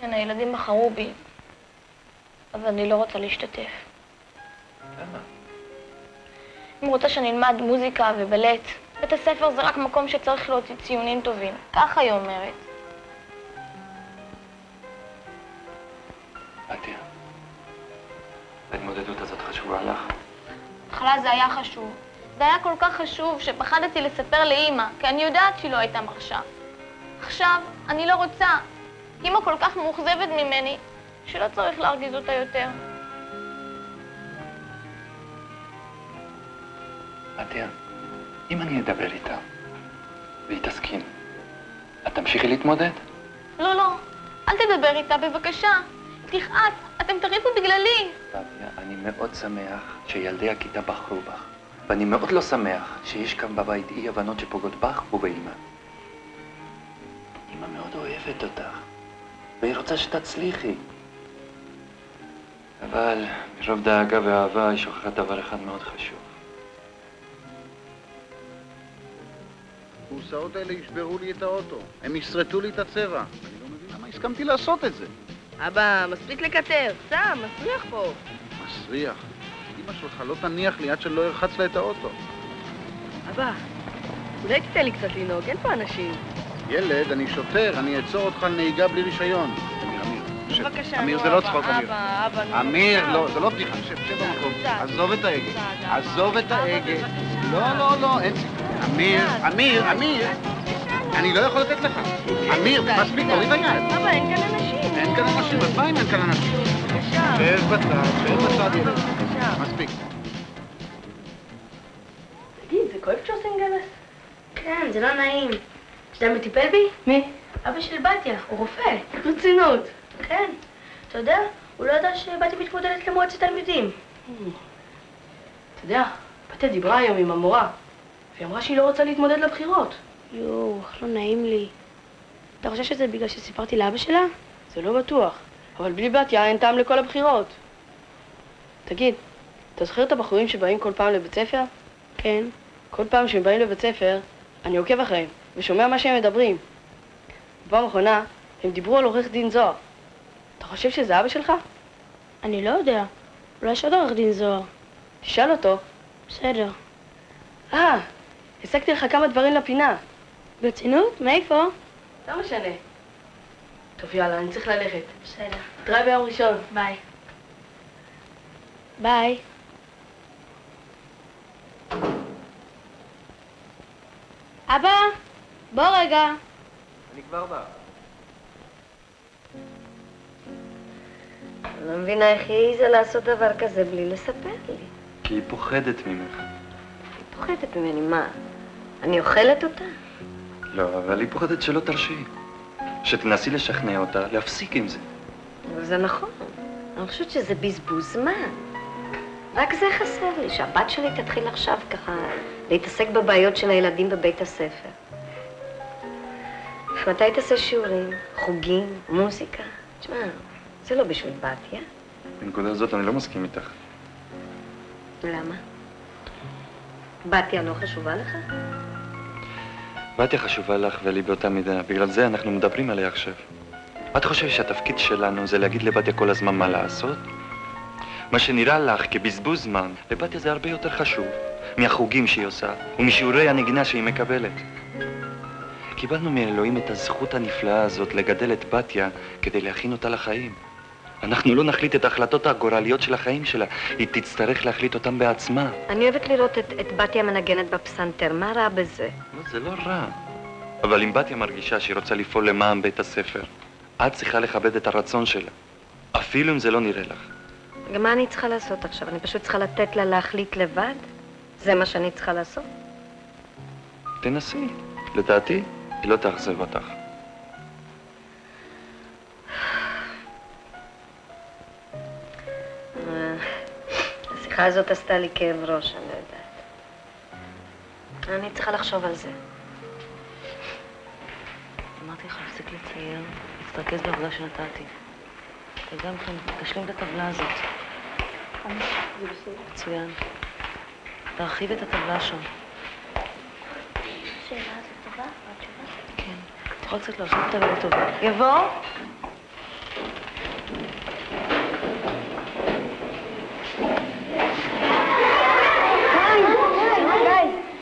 כן, הילדים בחרו בי, אבל אני לא רוצה להשתתף. למה? אני רוצה שאני אלמד מוזיקה ובלט. בית הספר זה רק מקום שצריך להוציא ציונים טובים. ככה היא אומרת. בתיה, ההתמודדות הזאת חשובה לך? בהתחלה זה היה חשוב. זה היה כל כך חשוב שפחדתי לספר לאמא, כי אני יודעת שהיא לא הייתה מרשה. עכשיו, אני לא רוצה. אמא כל כך מאוכזבת ממני, שלא צריך להרגיז אותה יותר. בתיה, אם אני אדבר איתה, והיא תסכים, את תמשיכי להתמודד? לא, לא. אל תדבר איתה, בבקשה. תכעס, אתם תריבו בגללי. בתיה, אני מאוד שמח שילדי הכיתה בחרו בך. ואני מאוד לא שמח שיש כאן בבית אי הבנות שפוגעות בך ובאמא. אמא מאוד אוהבת אותך, והיא רוצה שתצליחי. אבל מרוב דאגה ואהבה היא שוכחת דבר אחד מאוד חשוב. הכורסאות האלה ישברו לי את האוטו, הם ישרטו לי את הצבע. אני לא מבין למה הסכמתי לעשות את זה. אבא, מספיק לקצר, סתם, מסריח פה. מסריח. אמא שלך לא תניח לי עד שלא ירחץ לה את האוטו. אבא, אולי תיתן לי קצת לנהוג, אין פה אנשים. ילד, אני שוטר, אני אעצור אותך על נהיגה בלי רישיון. בבקשה, אמיר, נו, זה לא אבא, צחוק, אמיר. אבא, נו, אמיר, לא, זה לא בדיחה, שב במקום. עזוב את ההגה. עזוב את ההגה. לא, אין סיכוי. אמיר. אני לא יכול לתת לך. אמיר, מספיק, תוריד היד. אבא, אין כאן אנשים. אין כאן אנשים, אז מה אם אין כאן אנשים? שב בצד, ילד. מספיק. תגיד, זה כואב כשעושים גבס? כן, זה לא נעים. שאתה מטיפל בי? מי? אבא של בתיה, הוא רופא. רצינות. כן. אתה יודע, הוא לא ידע שבתיה מתמודדת למועצת תלמידים. אתה יודע, בתיה דיברה היום עם המורה, והיא אמרה שהיא לא רוצה להתמודד לבחירות. יואו, לא נעים לי. אתה חושב שזה בגלל שסיפרתי לאבא שלה? זה לא בטוח, אבל בלי בתיה אין טעם לכל הבחירות. תגיד, אתה זוכר את הבחורים שבאים כל פעם לבית ספר? כן. כל פעם שהם באים לבית ספר, אני עוקב אחריהם ושומע מה שהם מדברים. בפעם האחרונה, הם דיברו על עורך דין זוהר. אתה חושב שזה אבא שלך? אני לא יודע. אולי יש עוד עורך דין זוהר. תשאל אותו. בסדר. השגתי לך כמה דברים לפינה. ברצינות? מאיפה? לא משנה. טוב, יאללה, אני צריך ללכת. בסדר. נתראה ביום ראשון. ביי. ביי. אבא, בוא רגע. אני כבר בא. אני לא מבינה איך היא העיזה לעשות דבר כזה בלי לספר לי. כי היא פוחדת ממך. היא פוחדת ממני, מה? אני אוכלת אותה? לא, אבל היא פוחדת שלא תרשי. שתנסי לשכנע אותה להפסיק עם זה. אבל זה נכון. אני חושבת שזה בזבוז זמן. רק זה חסר לי, שהבת שלי תתחיל עכשיו ככה להתעסק בבעיות של הילדים בבית הספר. מתי תעשה שיעורים, חוגים, מוזיקה? תשמע, זה לא בשביל בתיה. בנקודה הזאת אני לא מסכים איתך. למה? בתיה לא חשובה לך? בתיה חשובה לך ולי באותה מידה, בגלל זה אנחנו מדברים עליה עכשיו. את חושבת שהתפקיד שלנו זה להגיד לבתיה כל הזמן מה לעשות? מה שנראה לך כבזבוז זמן, לבתיה זה הרבה יותר חשוב מהחוגים שהיא עושה ומשיעורי הנגינה שהיא מקבלת. קיבלנו מאלוהים את הזכות הנפלאה הזאת לגדל את בתיה כדי להכין אותה לחיים. אנחנו לא נחליט את ההחלטות הגורליות של החיים שלה, היא תצטרך להחליט אותם בעצמה. אני אוהבת לראות את בתיה מנגנת בפסנתר, מה רע בזה? לא, זה לא רע. אבל אם בתיה מרגישה שהיא רוצה לפעול למען בית הספר, את צריכה לכבד את הרצון שלה, אפילו אם זה לא נראה לך. גם מה אני צריכה לעשות עכשיו? אני פשוט צריכה לתת לה להחליט לבד? זה מה שאני צריכה לעשות? תנסי. לדעתי, היא לא תאכזב אותך. השיחה הזאת עשתה לי כאב ראש, אני לא יודעת. אני צריכה לחשוב על זה. אמרתי לך, להפסיק לצייר, להצטרכז בעבודה שנתתי. וגם כן, תשלים את הטבלה הזאת. זה בסדר. מצוין. תרחיב את הטבלה שם. השאלה הזאת טובה? והתשובה? כן. אתה יכול קצת להוסיף אותה לא טובה. יבוא?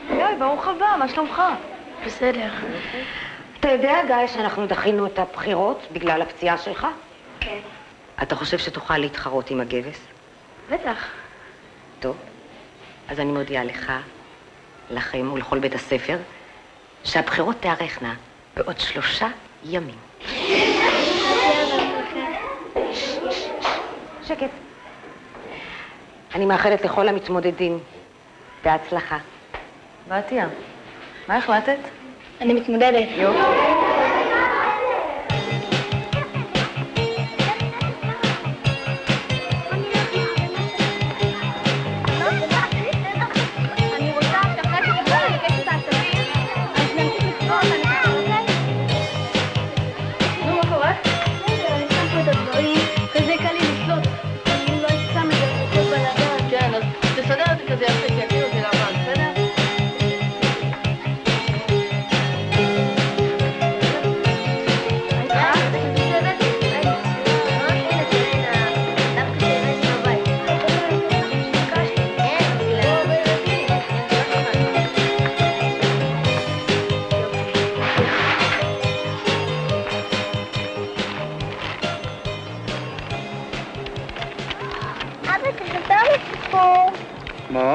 גיא, ברוך הבא, מה שלומך? בסדר. אתה יודע, גיא, שאנחנו דחינו את הבחירות בגלל הפציעה שלך? כן. אתה חושב שתוכל להתחרות עם הגבס? בטח. טוב. אז אני מודיעה לך, לכם ולכל בית הספר, שהבחירות תארכנה בעוד 3 ימים. שקט. אני מאחלת לכל המתמודדים בהצלחה. בתיה, מה החלטת? אני מתמודדת. יופי. מה?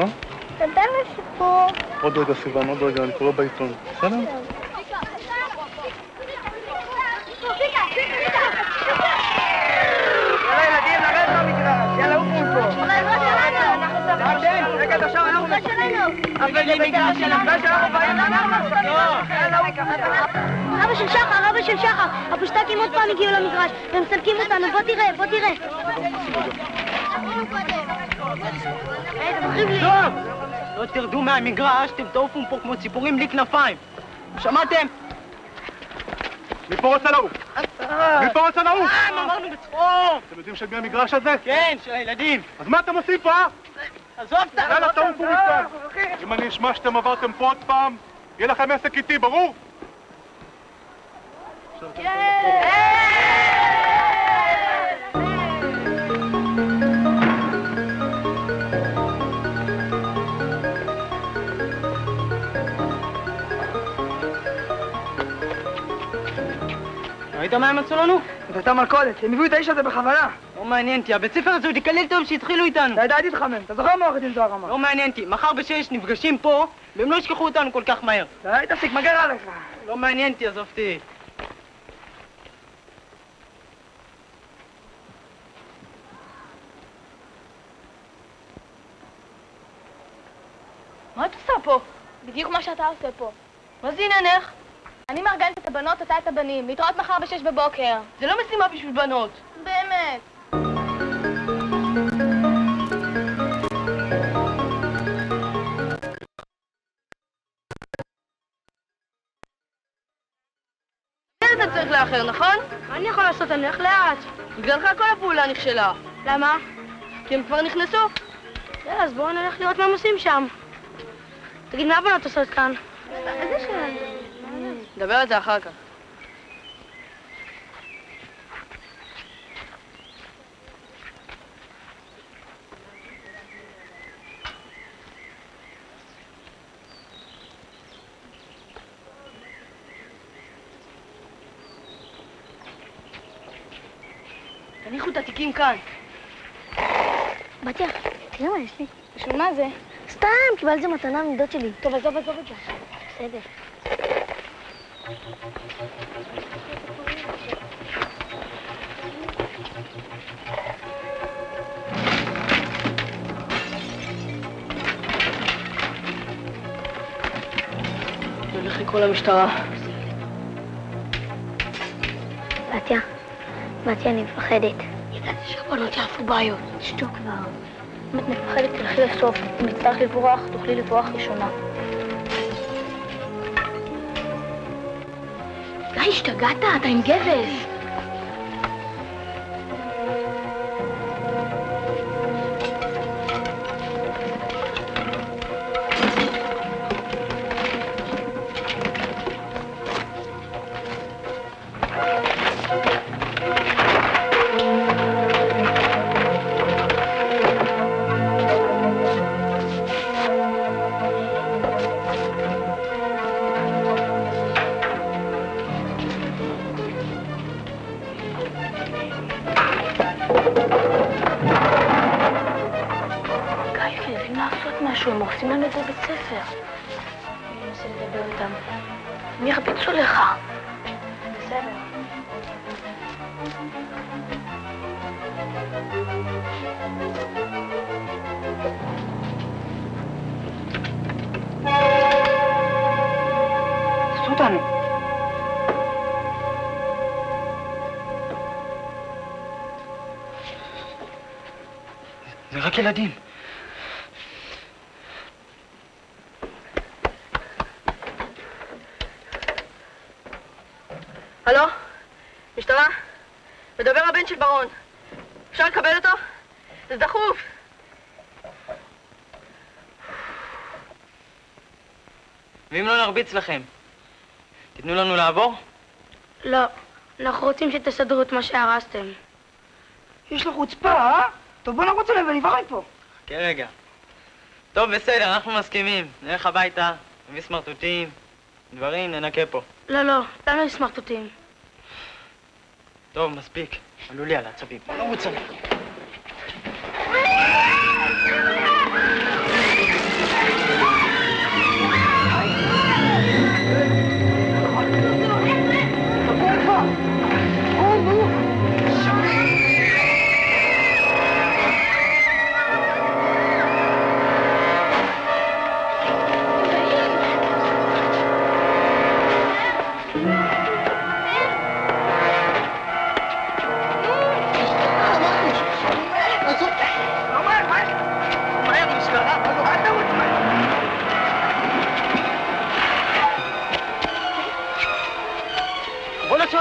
תספר לי סיפור. עוד רגע, סיוון, עוד רגע, אני קורא בעיתון. בסדר? יאללה, ילדים, נרד מהמגרש. יאללה, עופו מפה. רגע, עכשיו אנחנו משחקים. אבל זה מגרש שלנו. אבא של שחר, אבא של שחר. הפושטקים עוד פעם הגיעו למגרש. והם מסלקים אותנו, בוא תראה, בוא תראה. טוב! לא תרדו מהמגרש, אתם תעופו פה כמו ציפורים בלי כנפיים. שמעתם? מפה רוצה לעוף! מפה רוצה לעוף! אמרנו בצחוק! אתם יודעים של מי המגרש הזה? כן, של הילדים. אז מה אתם עושים פה, עזוב, יאללה, תעופו מכאן! אם אני אשמע שאתם עברתם פה עוד פעם, יהיה לכם עסק איתי, ברור? ראית מה הם מצאו לנו? זאת הייתה מלכודת, הם הביאו את האיש הזה בכוונה. לא מעניין אותי, הבית ספר הזה הוא תקלל טוב שהתחילו איתנו. אתה יודע, אל תתחמם, אתה זוכר מה עורך דין זוהר אמר? לא מעניין אותי, מחר ב6 נפגשים פה, והם לא ישכחו אותנו כל כך מהר. די, תפסיק, מה קרה לך? לא מעניין אותי, עזוב אותי. מה את עושה פה? בדיוק מה שאתה עושה פה. מה זה עניינך? אני מארגנת את הבנות, אתה את הבנים. להתראות מחר ב6 בבוקר. זה לא משימה בשביל בנות. באמת. אתה צריך לאחר, נכון? מה אני יכול לעשות? אני הולך לאט. בגללך כל הפעולה נכשלה. למה? כי הם כבר נכנסו. יאללה, אז בואו נלך לראות מה הם עושים שם. תגיד, מה הבנות עושות כאן? איזה שאלה? נדבר על זה אחר כך. תניחו את התיקים כאן. בתיה, תראה מה יש לי. בשביל מה זה? סתם, קיבלתי מתנה מדוד שלי. טוב, עזוב את זה. בסדר. נלך לקרוא למשטרה. בתיה, אני מפחדת. ידעתי שהבנות יעשו בעיות. שתוק כבר. אם את מפחדת, תלכי לסוף. אם תצטרך לברוח, תוכלי לברוח ראשונה. גיא, השתגעת? אתה עם גבס. הם עושים לנו את זה בבית ספר. אני אנסה לדבר איתם. הם ירביצו לך. בסדר. עשו אותנו. זה רק ילדים. הלו? משטרה? מדבר הבן של ברון. אפשר לקבל אותו? זה דחוף. ואם לא נרביץ לכם, תיתנו לנו לעבור? לא, אנחנו רוצים שתסדרו את מה שהרסתם. יש לך חוצפה, אה? טוב, בוא נרוץ עליהם ונברח מפה. כן, רגע. טוב, בסדר, אנחנו מסכימים. נלך הביתה, נביא סמרטוטים, דברים, ננקה פה. לא, לא, לנו יש סמרטוטים. טוב, מספיק. עלו לי על העצבים. בוא נרוץ עליהם.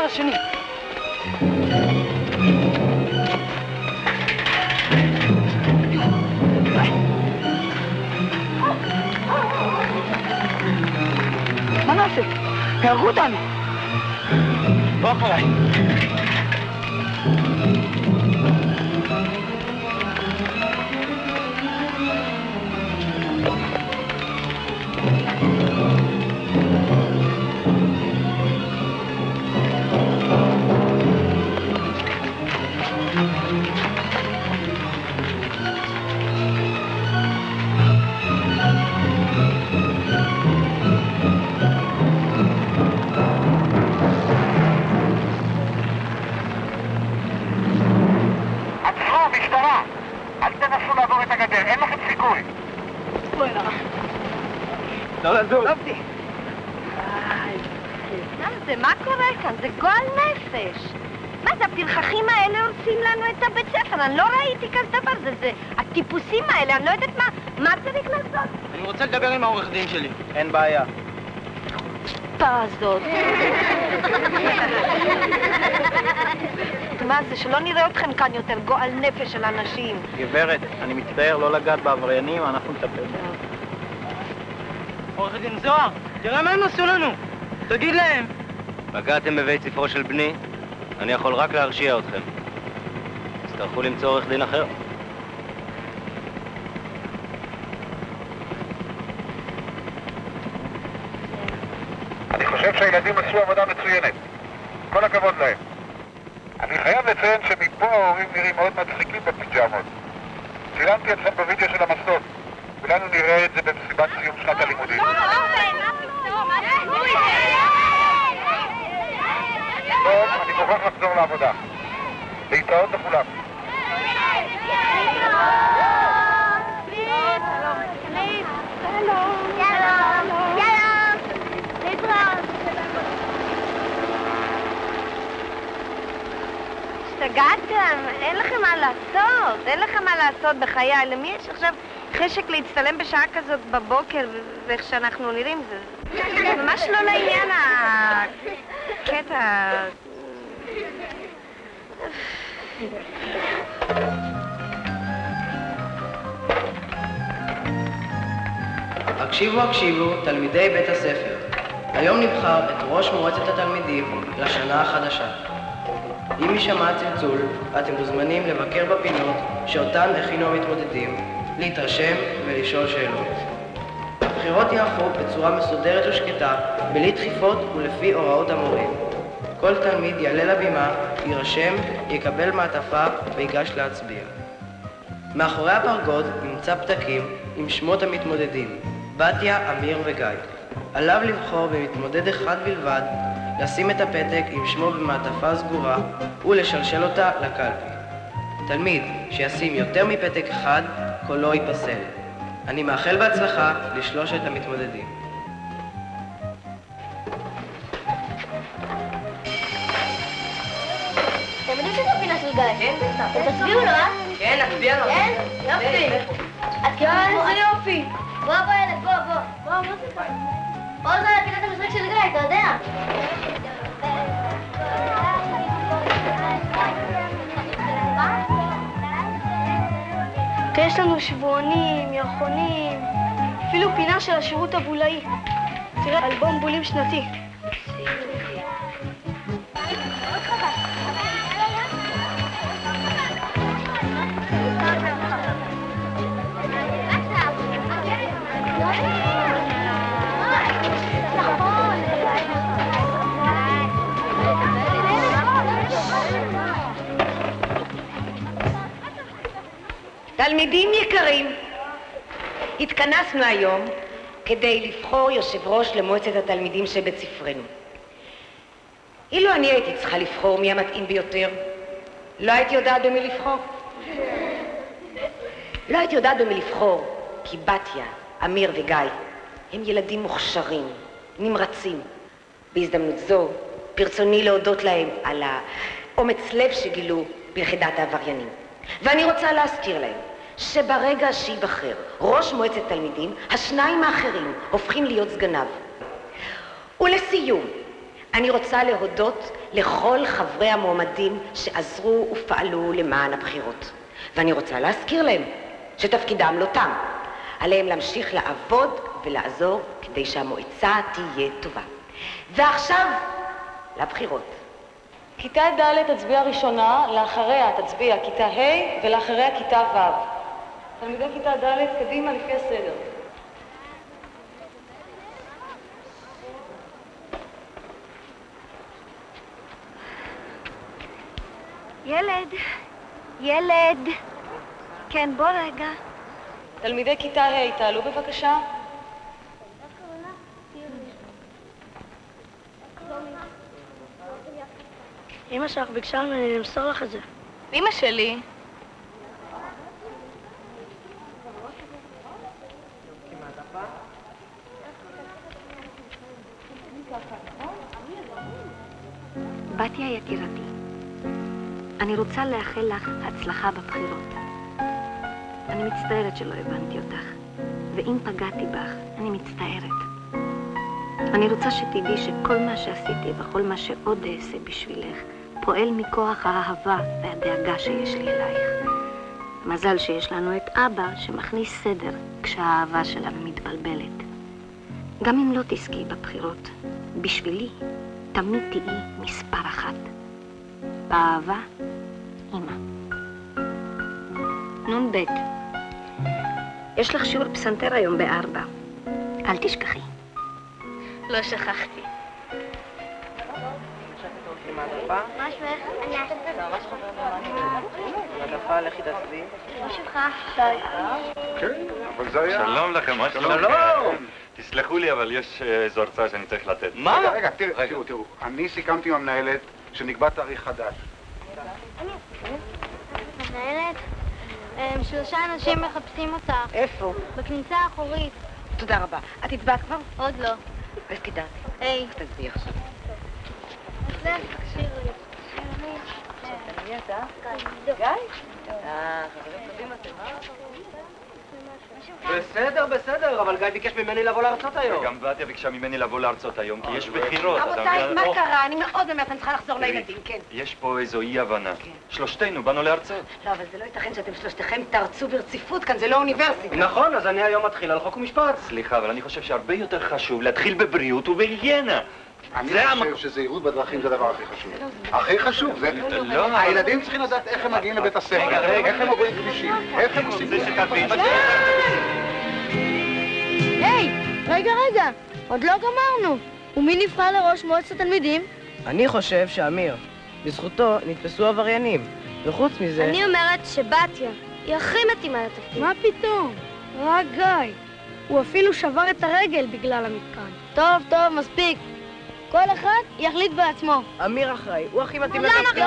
השני. מה נעשה? יהרגו אותנו. בוא אחריי. עזובתי. מה קורה כאן? זה גועל נפש. מה זה, הפרחחים האלה הורסים לנו את הבית ספר? אני לא ראיתי כזה דבר. זה הטיפוסים האלה, אני לא יודעת מה צריך לעשות. אני רוצה לדבר עם העורך דין שלי. אין בעיה. החוצפה הזאת. מה זה, שלא נראה אתכם כאן יותר, גועל נפש של אנשים. גברת, אני מצטער לא לגעת בעבריינים, אנחנו נטפל. עורך דין זוהר, תראה מה הם עשו לנו. תגיד להם. פגעתם בבית ספרו של בני, אני יכול רק להרשיע אתכם. תצטרכו למצוא עורך דין אחר. אני חושב שהילדים עשו עבודה מצוינת. כל הכבוד להם. אני חייב לציין שמפה ההורים נראים מאוד מצחיקים בפיג'מות. צילמתי אתכם בווידאו של המסות. כולנו נראה את זה במסיבת סיום שנת הלימודים. טוב, אני מוכרח לחזור לעבודה. להתראות לכולם. השתגעתם? אין לכם מה לעשות. אין לכם מה לעשות בחיי. למי יש עכשיו חשק להצטלם בשעה כזאת בבוקר, ואיך שאנחנו נראים? זה ממש לא לעניין הקטע. הקשיבו, תלמידי בית הספר. היום נבחר את ראש מועצת התלמידים לשנה החדשה. אם יישמע צלצול, אתם מוזמנים לבקר בפינות שאותן הכינו המתמודדים, להתרשם ולשאול שאלות. הבחירות יערכו בצורה מסודרת ושקטה, בלי דחיפות ולפי הוראות המורים. כל תלמיד יעלה לבימה, יירשם, יקבל מעטפה ויגש להצביע. מאחורי הפרגוד נמצא פתקים עם שמות המתמודדים, בתיה, אמיר וגיא. עליו לבחור במתמודד אחד בלבד, לשים את הפתק עם שמו במעטפה סגורה ולשלשל אותה לקלפי. תלמיד שישים יותר מפתק אחד, קולו ייפסל. אני מאחל בהצלחה לשלושת המתמודדים. אתם יודעים שזו פינה של גיא? כן, אתם תצביעו לו, אה? כן, נצביע לו. כן? יופי. איזה יופי. בוא, ילד, בוא, מוזיקה. בוא זה פינת המשחק של גיא, אתה יודע. יש לנו שבועונים, ירחונים, אפילו פינה של השירות הבולאי. תראה, אלבום בולים שנתי. תלמידים יקרים, התכנסנו היום כדי לבחור יושב ראש למועצת התלמידים שבית ספרנו. אילו אני הייתי צריכה לבחור מי המתאים ביותר, לא הייתי יודעת במי לבחור. לא הייתי יודעת במי לבחור, כי בתיה, אמיר וגיא הם ילדים מוכשרים, נמרצים. בהזדמנות זו, ברצוני להודות להם על האומץ לב שגילו ביחידת העבריינים. ואני רוצה להזכיר להם שברגע שיבחר ראש מועצת תלמידים, השניים האחרים הופכים להיות סגניו. ולסיום, אני רוצה להודות לכל חברי המועמדים שעזרו ופעלו למען הבחירות. ואני רוצה להזכיר להם שתפקידם לא תם. עליהם להמשיך לעבוד ולעזור כדי שהמועצה תהיה טובה. ועכשיו, לבחירות. כיתה ד' תצביע ראשונה, לאחריה תצביע כיתה ה' ולאחריה כיתה ו'. תלמידי כיתה ד' קדימה לפי הסדר. ילד. כן, בוא רגע. תלמידי כיתה ה' תעלו בבקשה. אמא שלך ביקשה ממני למסור לך את זה. אמא שלי. בתיה יקירתי, אני רוצה לאחל לך הצלחה בבחירות. אני מצטערת שלא הבנתי אותך, ואם פגעתי בך, אני מצטערת. אני רוצה שתדעי שכל מה שעשיתי וכל מה שעוד אעשה בשבילך פועל מכוח האהבה והדאגה שיש לי אלייך. מזל שיש לנו את אבא שמכניס סדר כשהאהבה שלנו מתבלבלת. גם אם לא תזכי בבחירות, בשבילי תמיד תהיי מספר אחת. באהבה, אמא. נון ב' יש לך שיעור פסנתר היום ב-4. אל תשכחי. לא שכחתי. מה שמך? העדפה, לכי תצביעי. מה שמך? כן, אבל זה היה... שלום לכם, מה שלום? שלום! תסלחו לי, אבל יש איזו הרצאה שאני צריך לתת. מה? רגע, תראו. אני סיכמתי עם המנהלת שנקבע תאריך חדש. מנהלת, 3 אנשים מחפשים אותך. איפה? בכניסה האחורית. תודה רבה. את הצבעת כבר? עוד לא. אז כדאי. היי. תצביעי עכשיו. זה, שירי. מי אתה? גיא? חברים טובים אתם, בסדר, אבל גיא ביקש ממני לבוא לארצות היום. וגם בתיה ביקשה ממני לבוא לארצות היום, כי יש בחירות. רבותיי, מה קרה? אני מאוד באמת, אני צריכה לחזור לילדים, כן. יש פה איזו אי-הבנה. שלושתנו באנו לארצות. לא, אבל זה לא ייתכן שאתם שלושתכם תרצו ברציפות כאן, זה לא אוניברסיטה. נכון, אז אני היום מתחיל על חוק ומשפט. סליחה, אבל אני חושב שהרבה יותר חשוב להתחיל בבריאות ובהיגיינה. אני חושב שזהירות בדרכים זה הדבר הכי חשוב. הכי חשוב, הילדים צריכים לדעת איך הם מגיעים לבית הספר, איך הם עוברים כבישים, איך הם עושים שתבין. היי, רגע, עוד לא גמרנו. ומי נבחר לראש מועצת התלמידים? אני חושב שאמיר. בזכותו נתפסו עבריינים. וחוץ מזה... אני אומרת שבתיה היא הכי מתאימה לתפקיד. מה פתאום? רק גיא. הוא אפילו שבר את הרגל בגלל המתקן. טוב, מספיק. כל אחד יחליט בעצמו. אמיר אחראי, הוא הכי מתאים לתפקיד.